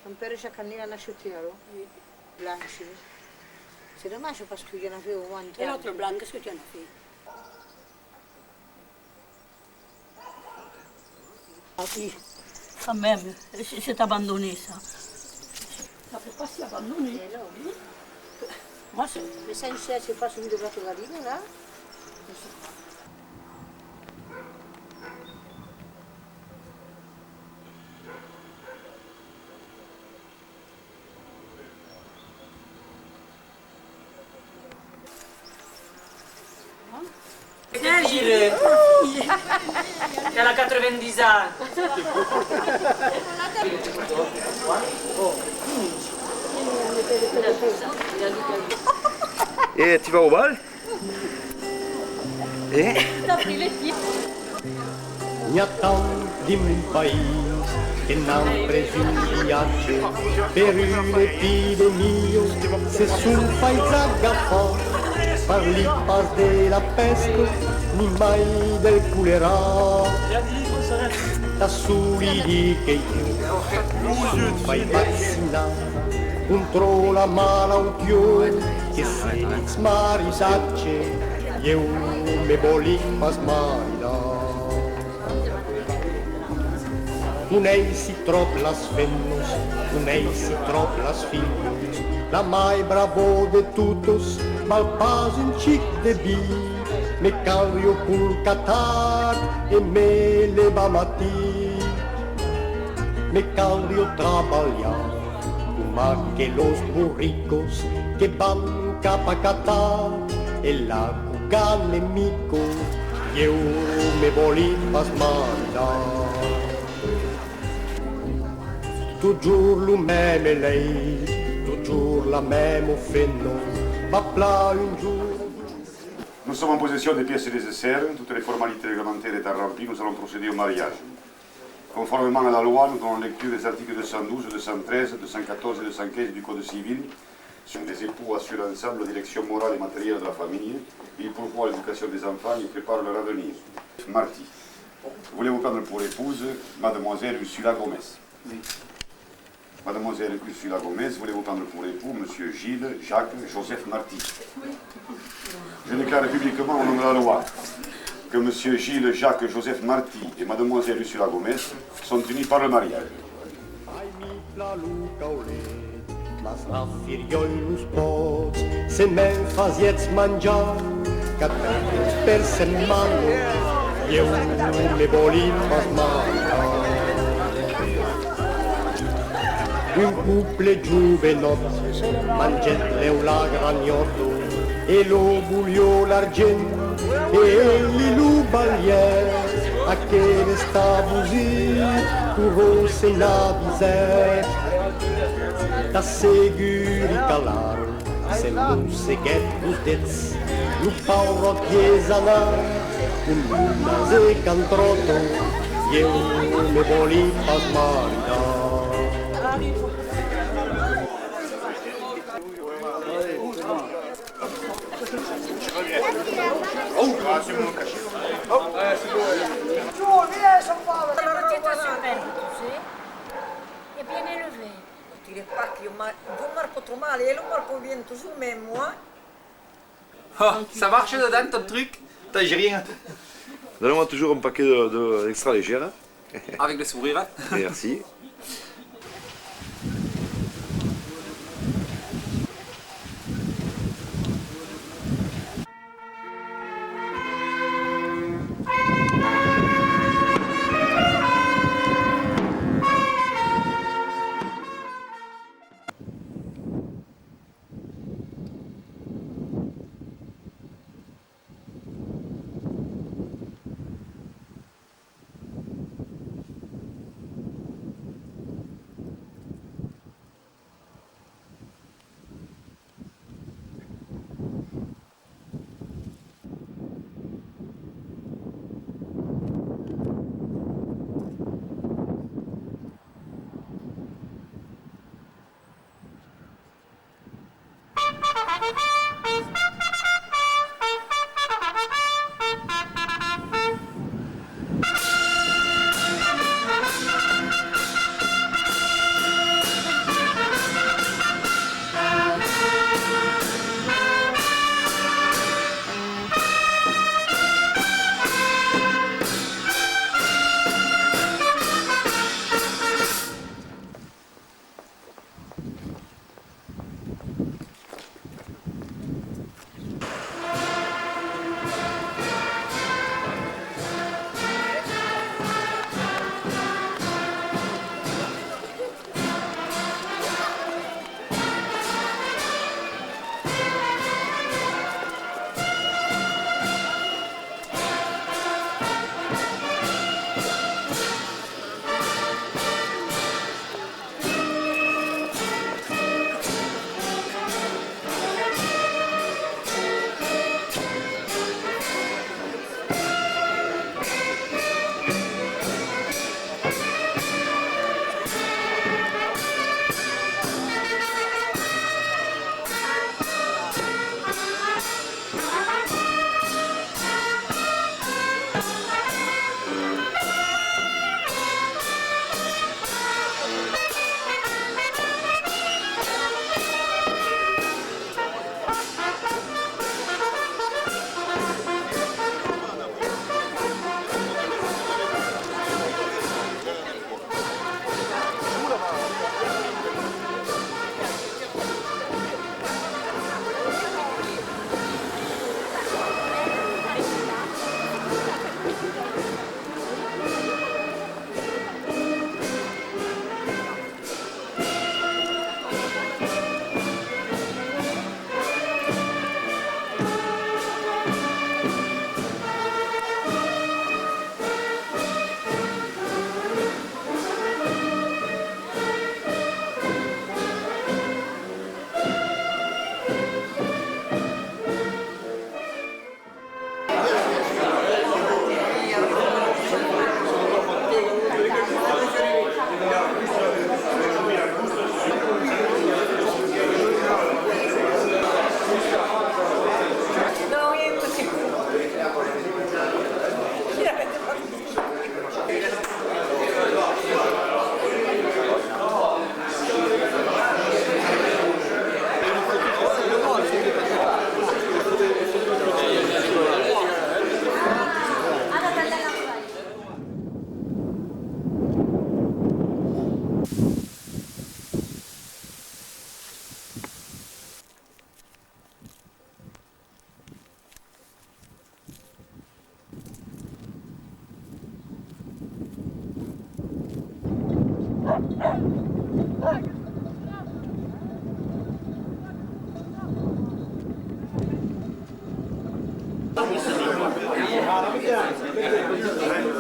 Mon père, chaque année, il en achetait alors, blanche. C'est dommage parce qu'il y en avait au moins. Et l'autre blanc, qu'est-ce que tu en as fait? Ah oui, quand même, c'est abandonné ça. Ça fait pas si abandonné. Moi, c'est... Mais ça, c'est pas celui de votre galine, là? Gilles, elle a 90 ans. Et tu vas au bal? Et? T'as pris les pieds. N'hi ha tanti in un paese che n'han preso un viaggio per un'epidemia. Se sul paese aggaffò, parli pas de la peste, ni mai del cholera. da soli lì che io fai vaccinare contro la malattia che se li smarisacce io me volevo smaritare. Non è si troppo las femmes, non è si troppo las filles, la mai bravo de tutos, mal pas un chic de bi, me cambio cul catar e me leva mati, me cambio trabalhar, como que los burricos que van capa catar, e la cugan nemico, eu me volevo smaritare. Toujours le même éleil, toujours la même fenno, va plat un jour. Nous sommes en possession des pièces nécessaires, toutes les formalités réglementaires étant remplies, nous allons procéder au mariage. Conformément à la loi, nous donnons lecture des articles 212, 213, 214 et 215 du Code civil. Les époux assurent ensemble la direction morale et matérielle de la famille, ils pourvoient l'éducation des enfants et préparent leur avenir. Marty, voulez-vous prendre pour épouse Mademoiselle Ursula Gomez? Oui. Mademoiselle Ursula Gomez, voulez-vous prendre pour époux Monsieur Gilles Jacques Joseph Marty? Oui. Je déclare publiquement au nom de la loi que Monsieur Gilles Jacques Joseph Marty et Mademoiselle Ursula Gomez sont unis par le mariage. Mas la firiolus pots, se me'n faziets mangiar, 4 per setmana, io me volevo smaritare. Un couple giuvenot, manget leu la gragnotto, e lo bugliò l'argent, e li lubalier, a che resta così, curò se la viser. Da seguri calar, se non se get pustez, lu pauro chiesa na, un nase cantrotto, io me volevo smaritare. Et bien élevé. Ne tirez pas que vous marquez trop mal, et le marque bien toujours, mais moi. Oh, ça marche dedans ton truc? T'as rien. Donnez-moi toujours un paquet d'extra légère. Avec le sourire. Merci.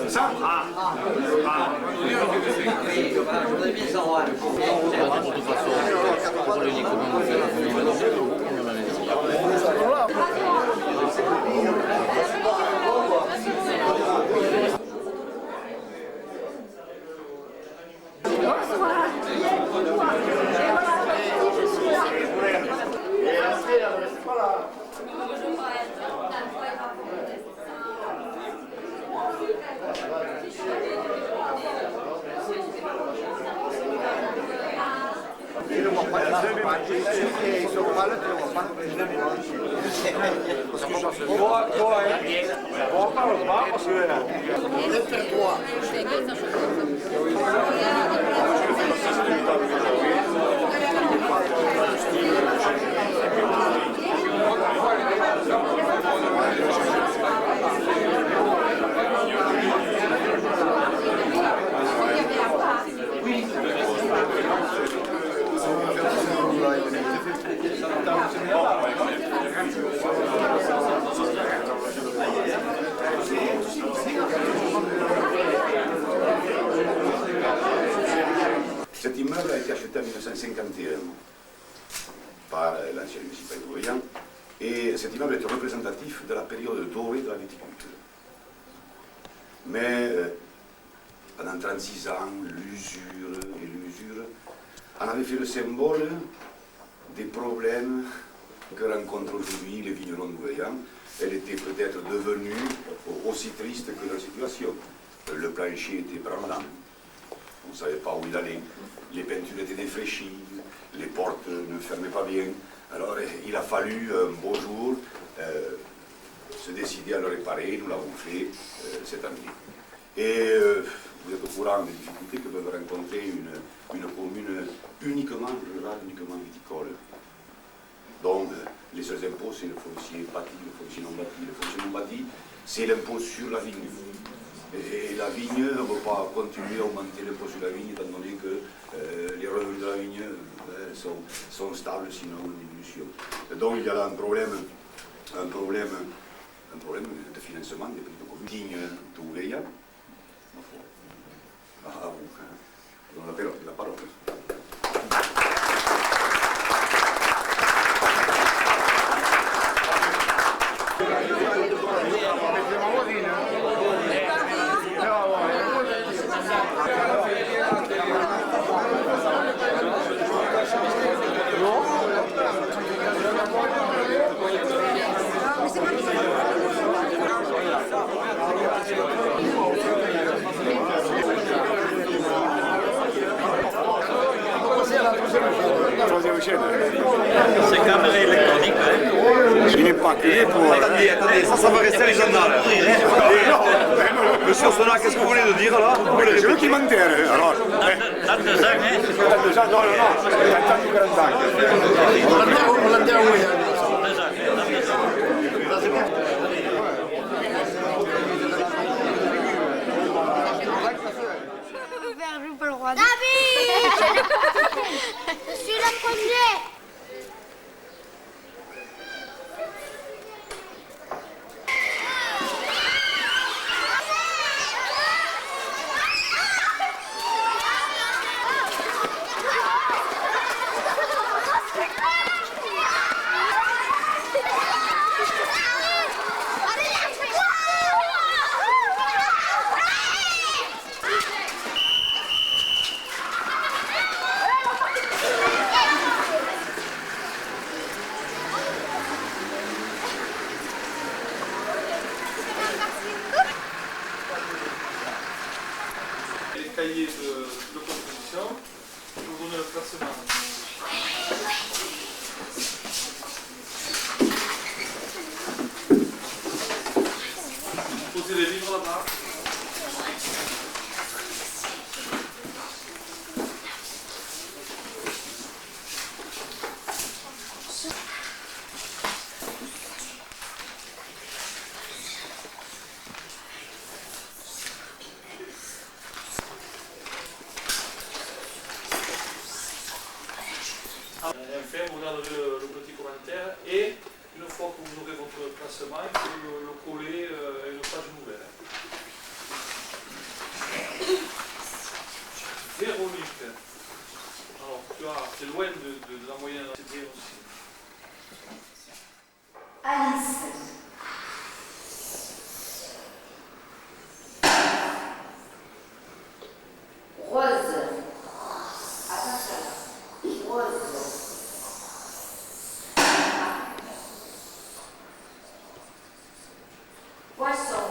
Ça Je voudrais bien savoir. De toute façon, pour le uniquement on fait Cet immeuble a été acheté en 1951 par l'ancien municipal de Voyant et cet immeuble est représentatif de la période dorée de la viticulture. Mais pendant 36 ans, l'usure en avait fait le symbole des problèmes que rencontrent aujourd'hui les vignerons de Voyant. Elle était peut-être devenue aussi triste que la situation. Le plancher était branlant. On ne savait pas où il allait, les peintures étaient défraîchies, les portes ne fermaient pas bien. Alors il a fallu un beau jour se décider à le réparer, nous l'avons fait cette année. Et vous êtes au courant des difficultés que peuvent rencontrer une commune uniquement rurale, uniquement viticole. Donc les seuls impôts, c'est le foncier bâti, le foncier non bâti. Le foncier non bâti, c'est l'impôt sur la vigne. Et la vigne, on ne peut pas continuer à augmenter l'impôt sur la vigne, étant donné que les revenus de la vigne sont stables, sinon en diminution. Et donc il y a là un problème de financement des petites communes. Digne tout Veilla. À vous. Je donne la parole. C'est caméra électronique. Il n'est pas que pour... Attendez, ça va rester les journaux. Monsieur Sona, qu'est-ce que vous voulez nous dire là? Je veux qu'il m'enterre, alors. 32 ans, hein? 32 ans, non, il a 40 ans. On l'enterre où? David! Je suis le premier! Cahier de composition, je vous donne le classement. Posez les livres là-bas. Enfin, vous regarderez le petit commentaire et une fois que vous aurez votre classement, il faut le Poisson.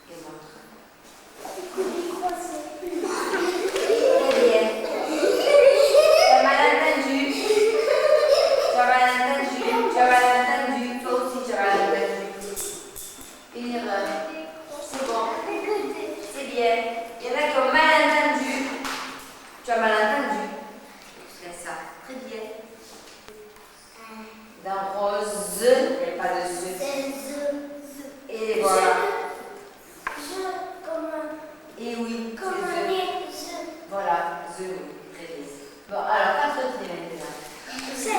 Et l'autre. Très bien. Tu as mal entendu. Tu as mal entendu. Tu as mal entendu. Toi aussi tu as mal entendu. Une erreur. C'est bon. C'est bien. Il y en a qui ont mal entendu. Tu as mal entendu. C'est ça. Très bien. Dans rose, il n'y a pas de ze. Et voilà. Et oui. Voilà. Ze, oui. Très bien. Bon, alors, 4 traits maintenant. 5.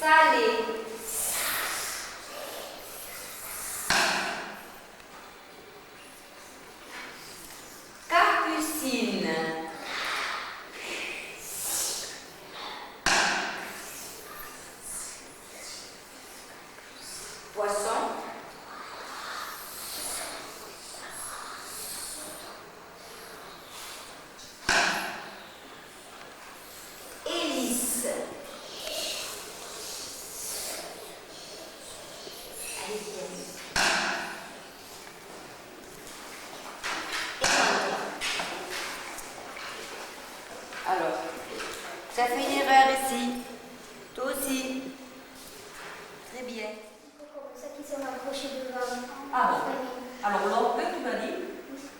Salé. Capucine. Poisson. Hélice. Alors, ça fait une erreur ici. Toi aussi. Très bien. Ça qui sont accrochés devant. Ah bon. Alors, l'oncle, tu m'as dit.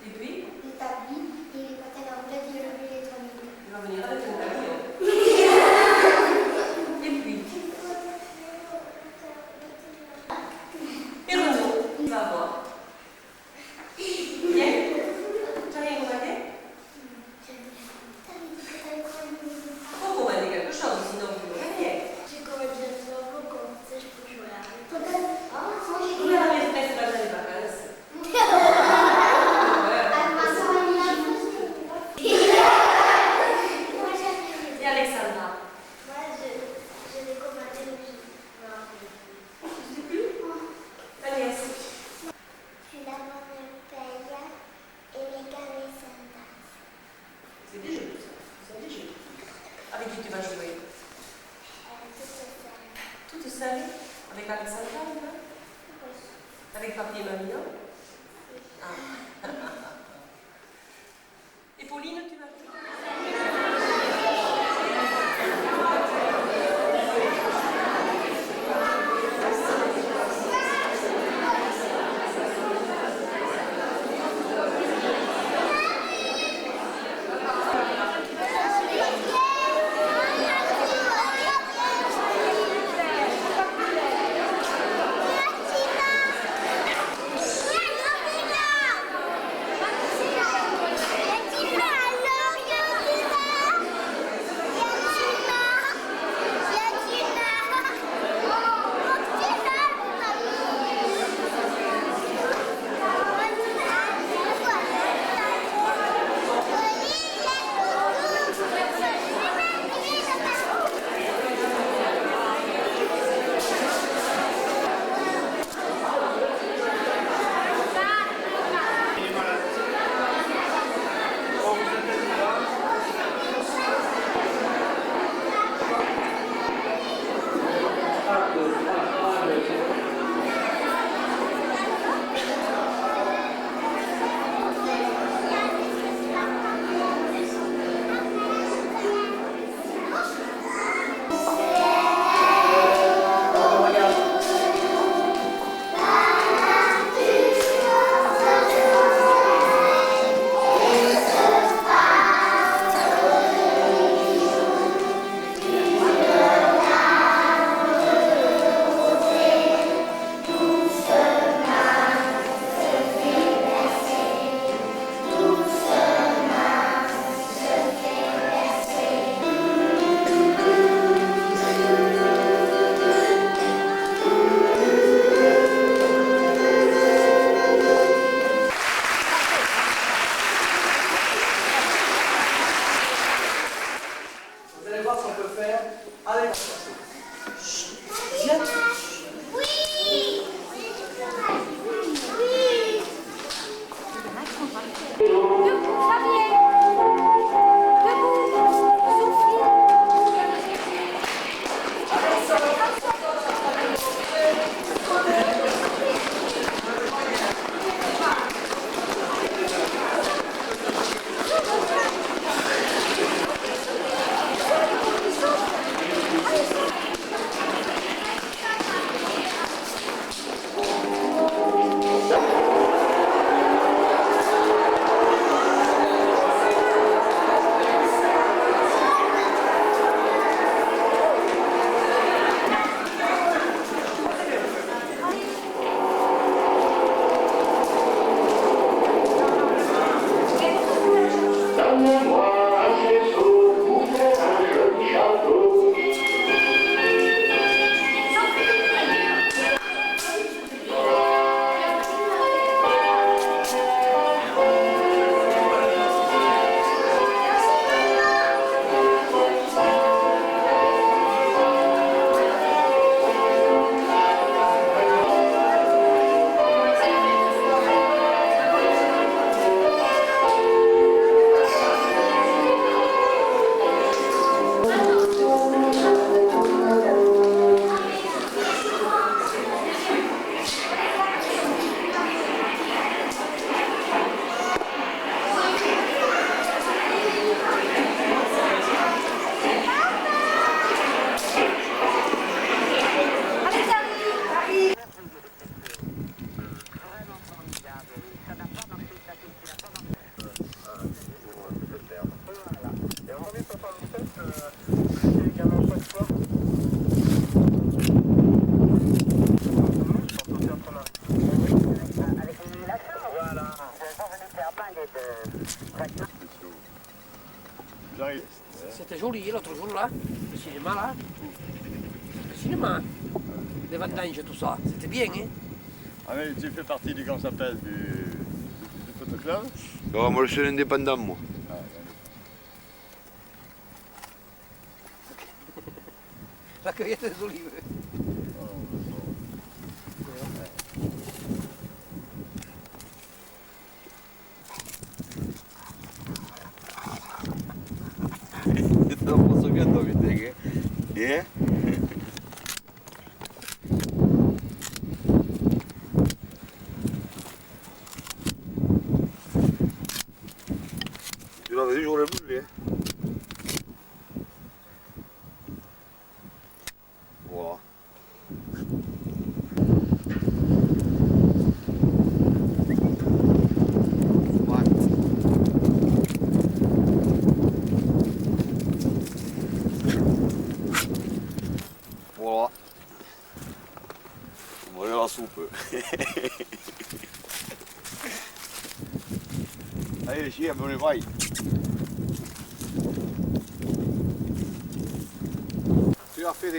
Et puis, L'établi, et quand elle a en tête, il a levé les 3 minutes. il va venir avec un camion. Et puis, et Renaud, il va voir. Bien. Tu as rien commandé? Faut commander quelque chose, sinon tu ne veux rien. J'ai commandé un coco, ça je peux jouer avec. Vous avez fait pas les vacances. J'arrive. C'était joli l'autre jour là, le cinéma là. Le cinéma, les vendanges et tout ça, c'était bien, hein. Ah mais tu fais partie du comment ça s'appelle du photoclub? Non, moi je suis indépendant, moi. La cueillette des olives. Non posso più andare che? Tu l'avais toujours le boule, hein? Voilà. Voilà. Voilà la soupe. Allez, ci on les vai. Tu as fait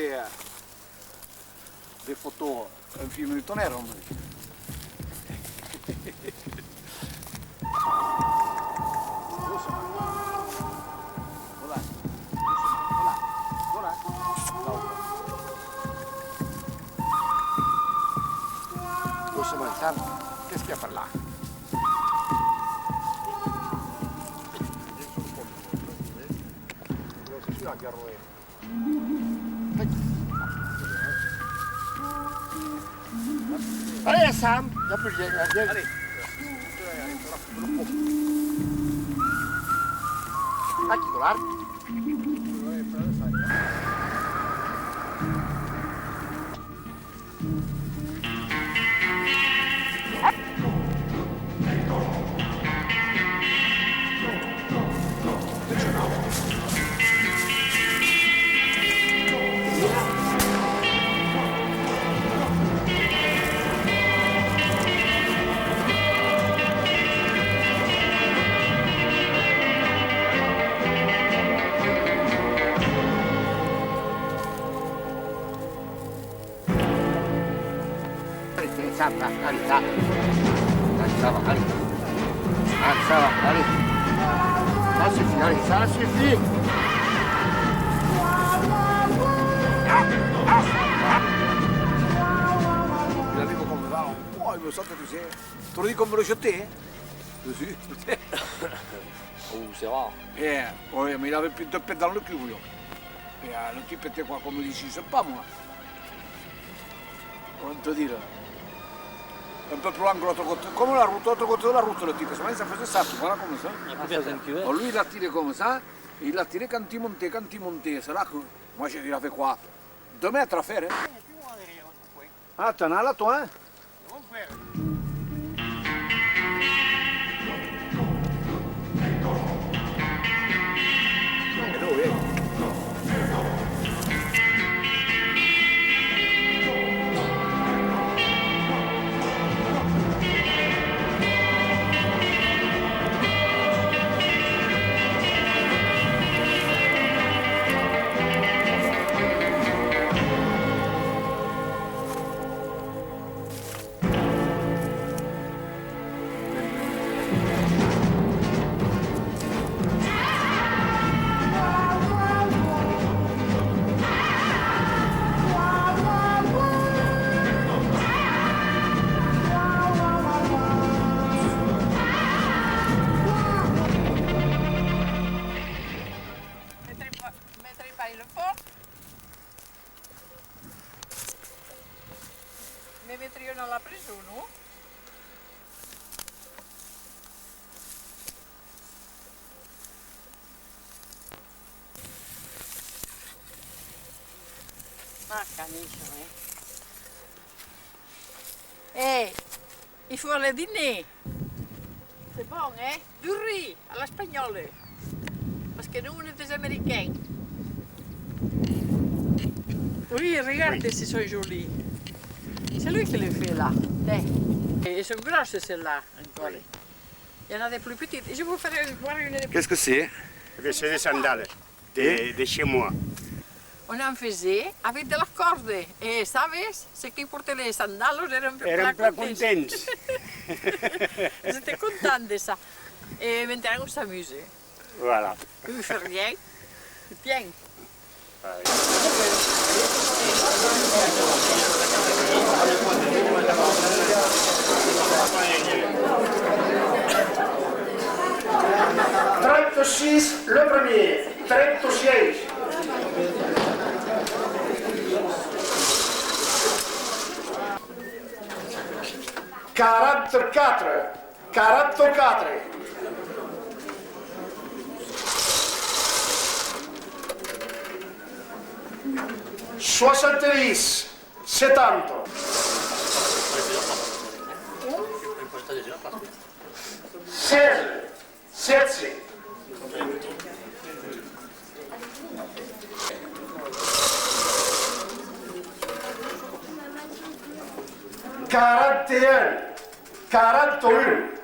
des photos, un film de tonnerre, on dit. Voilà. Voilà. Doucement, Sam. Qu'est-ce qu'il y a par là? Allez Sam, il n'y a plus rien, viens. Allez. Aquí dolar. Sam, allez, là. Allez, ça va, allez. Allez, ça va, allez. Ça suffit, allez, ça suffit. Il a vu comme ça, oh, il me sent, tu sais. Tu le dis comme me le jeter, hein. Dessus. Oh, c'est rare. Oui, mais il avait plus de pète dans le cul, lui. Et le type était quoi, comme d'ici, je sais pas, moi. Comment te dire? Un peu plus loin que l'autre côté, comme la route, l'autre côté de la route, le type, ça faisait ça, tu vois, comme ça. Lui, il a tiré comme ça, et il a tiré quand il montait, c'est là que, moi, il avait quoi, 2 mètres à faire, hein. Ah, t'en as là, toi, hein? Mi metto io nella presa, no? Ma caniche, il faut le dîner. C'est bon, hein? Du riz à l'espagnole. Parce que nous, on est des Américains. Oui, regardez, c'est so joli. C'est lui qui les fait là. Et ils sont grosses celles-là, encore. Il y en a des plus petites. Je vous ferai voir une des Qu'est-ce que c'est? C'est des sandales de chez moi. On en faisait avec de la corde. Et savez, ceux qui portaient les sandales Eren étaient contents. Ils étaient contents de ça. Et maintenant, on s'amuse. Voilà. Tu ne fais rien. Tiens. Le premier, 36. 44, 44. 70, 70. 16, 7. 41, 41.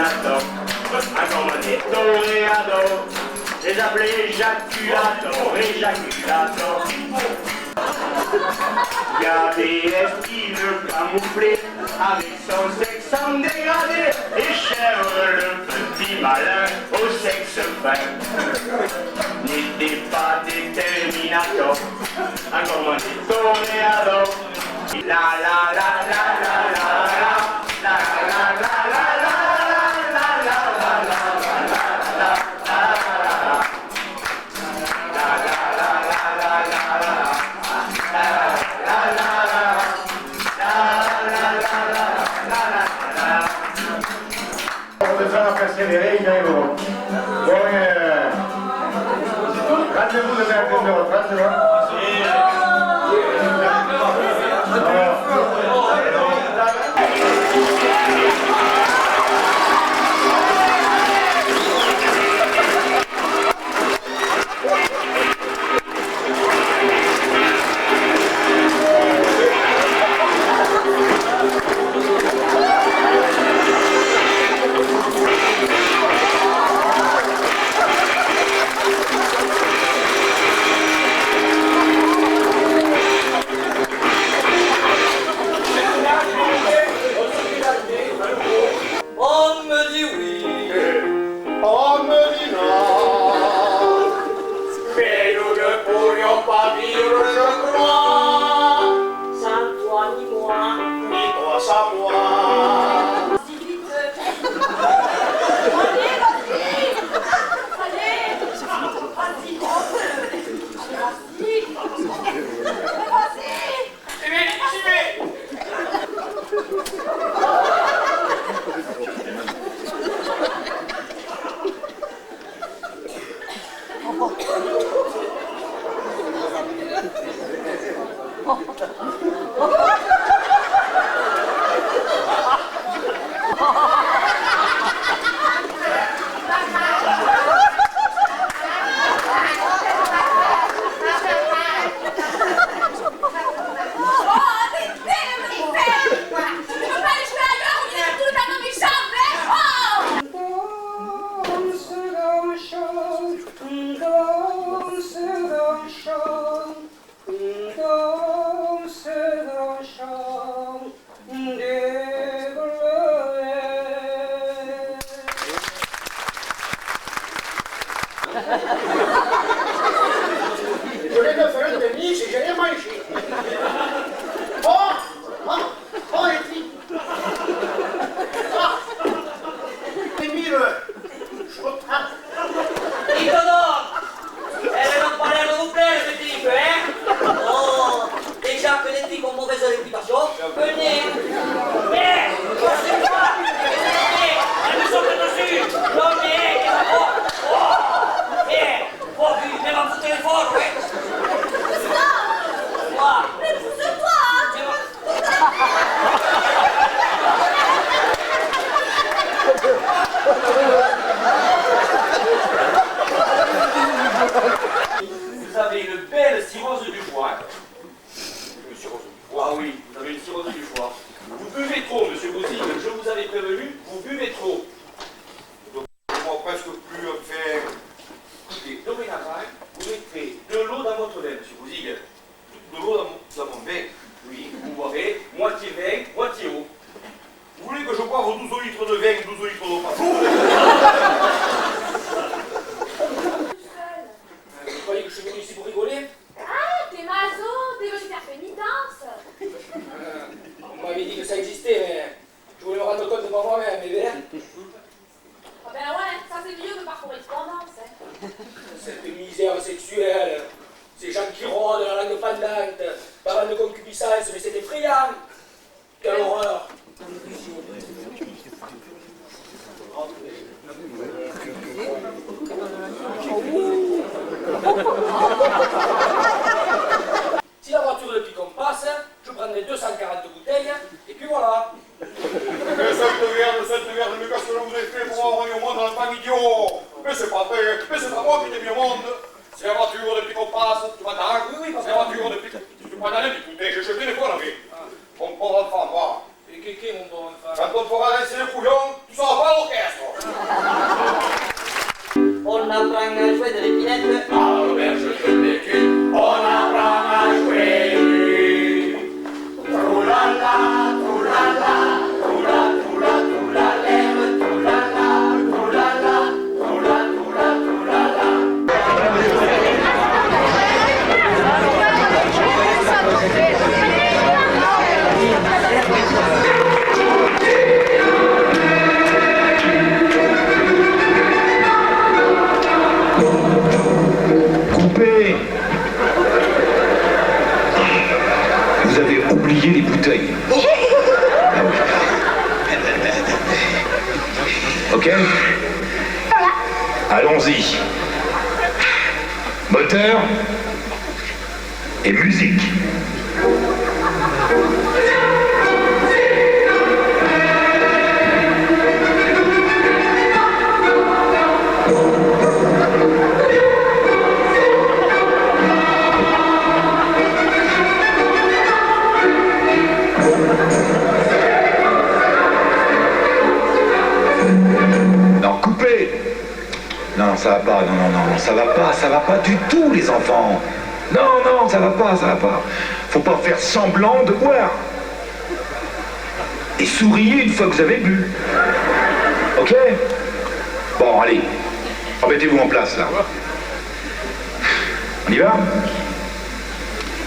éjaculator, un comme des toréadors, les appelés éjaculator, éjaculator. Y a des estives camouflées avec son sexe en dégradé et cherche le petit malin au sexe fin. N'était pas déterminator, un comme des toréadors. La la la la la la la la la la la la. Cominciamo a passare le regole loro. Poi grande pure per attenzione, grande no? Je l'ai de faire de nuit, si je l'ai mangé. Oh, les filles. Émile, je reprends. Dico no! Non parliamo con bene, mi dico, Oh, déjà que les filles ont mauvaise réputation, venez! C'est quoi? Elles me sont dessus! Non, mais, même à mon téléphone, ouais! Quoi? Mais pousse-toi! Vous avez une belle cirrhose du foie. Une cirrhose du foie. Ah oui, vous avez une cirrhose du foie. Vous buvez trop, monsieur Bouzille, je vous avais prévenu, vous buvez trop. Donc, je ne vois presque plus faire. Écoutez, dorénavant, vous mettez de l'eau dans votre lait, monsieur Bouzille. De l'eau dans mon bain. Oui, vous boirez moitié vin, moitié eau. Vous voulez que je boive 12 litres de vin, 12 litres d'eau par jour? Vous croyez que je suis venu ici pour rigoler? Ah, t'es maso, t'es venu faire pénitence. On m'avait dit que ça existait, mais je voulais me rendre compte de moi-même, mais bien. Ah ben ouais, ça c'est mieux que par correspondance. Cette misère sexuelle, ces gens qui rôdent la langue pendante, parlant de concupiscence, mais c'est effrayant. Quelle horreur. Si la voiture depuis qu'on passe, je prendrai 240 bouteilles, et puis voilà. Cette merde, mais qu'est-ce que vous avez fait pour envoyer au monde dans le pain idiot? Mais c'est pas vrai, mais c'est pas moi qui t'ai mis au monde. C'est la voiture depuis qu'on passe, tu m'entends? Oui, c'est la voiture depuis que tu prends la écoutez, j'ai jeté les conneries. Mon pauvre enfant, moi. Et qu'est-ce mon bon enfant? Quand on pourra laisser les couillons, Tu sors pas l'orchestre. On apprend à jouer de l'épinette. À l'auberge de Béthune, on apprend à jouer. Troulala, troulala, troula, troula, troula, l'air, troulala, troulala, troula, troula, troulala. Coupez! Vous avez oublié les bouteilles. Ok? Allons-y. Moteur et musique. Non, coupez! Non, ça va pas, non, ça va pas du tout, les enfants. Non, ça va pas. Faut pas faire semblant de boire. Et souriez une fois que vous avez bu. Ok? Bon, allez, remettez-vous en place, là. On y va?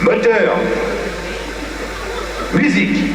Moteur. Musique.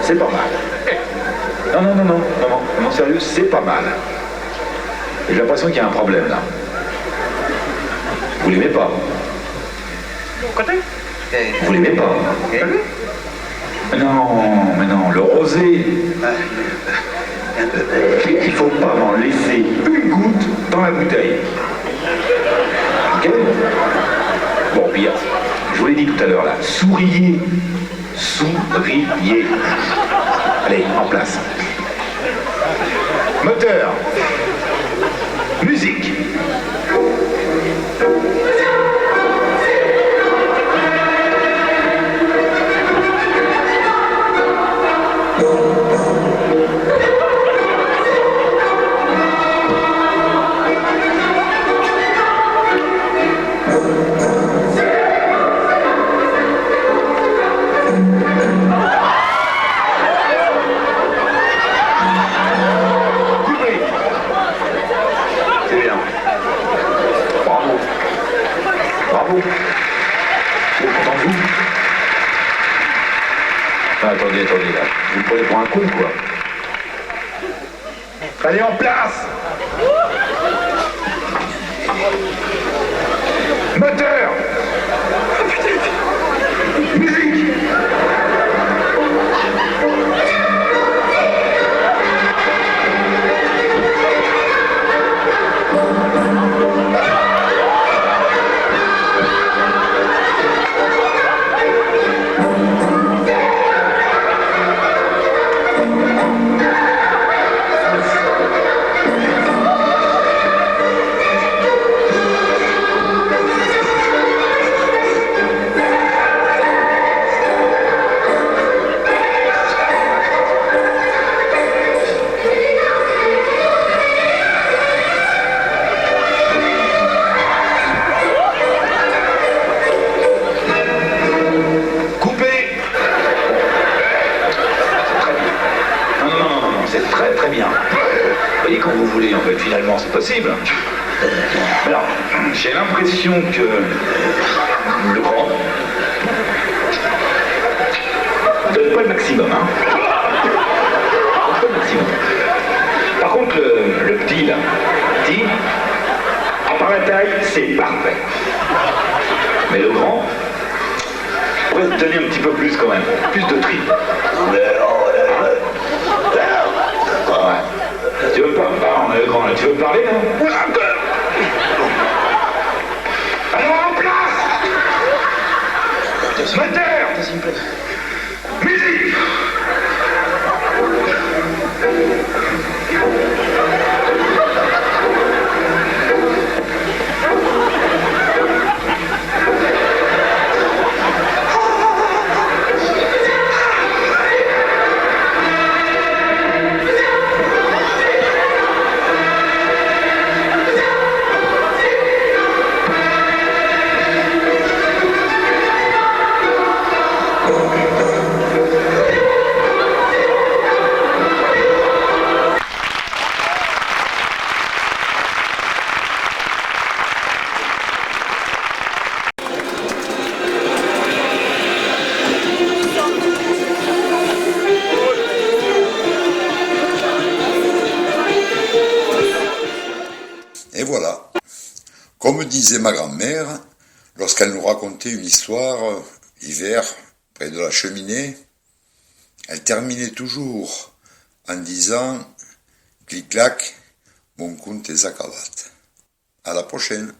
C'est pas mal. Non, sérieux, c'est pas mal. J'ai l'impression qu'il y a un problème là. Vous l'aimez pas? Vous l'aimez pas? Non, mais non, le rosé. Il faut pas m'en laisser une goutte dans la bouteille. Ok? Bon, bien. Je vous l'ai dit tout à l'heure là, souriez. Souriez. Allez, en place. Moteur. Musique. Attendez, là. Vous me prenez pour un con, quoi. Allez, en place! Moteur! Musique! Quand vous voulez, en fait, finalement, c'est possible. Alors, j'ai l'impression que le grand donne pas le maximum, hein. Pas le maximum. Par contre, le petit, là, petit, à part la taille, c'est parfait. Mais le grand pourrait se donner un petit peu plus quand même, plus de tri. Ouais. Tu veux pas on est le grand là, tu veux parler là? Alors en place! Moteur! Musique! Et voilà, comme disait ma grand-mère, lorsqu'elle nous racontait une histoire, l'hiver, près de la cheminée, elle terminait toujours en disant « Clic-clac, mon compte est à cravate ». À la prochaine.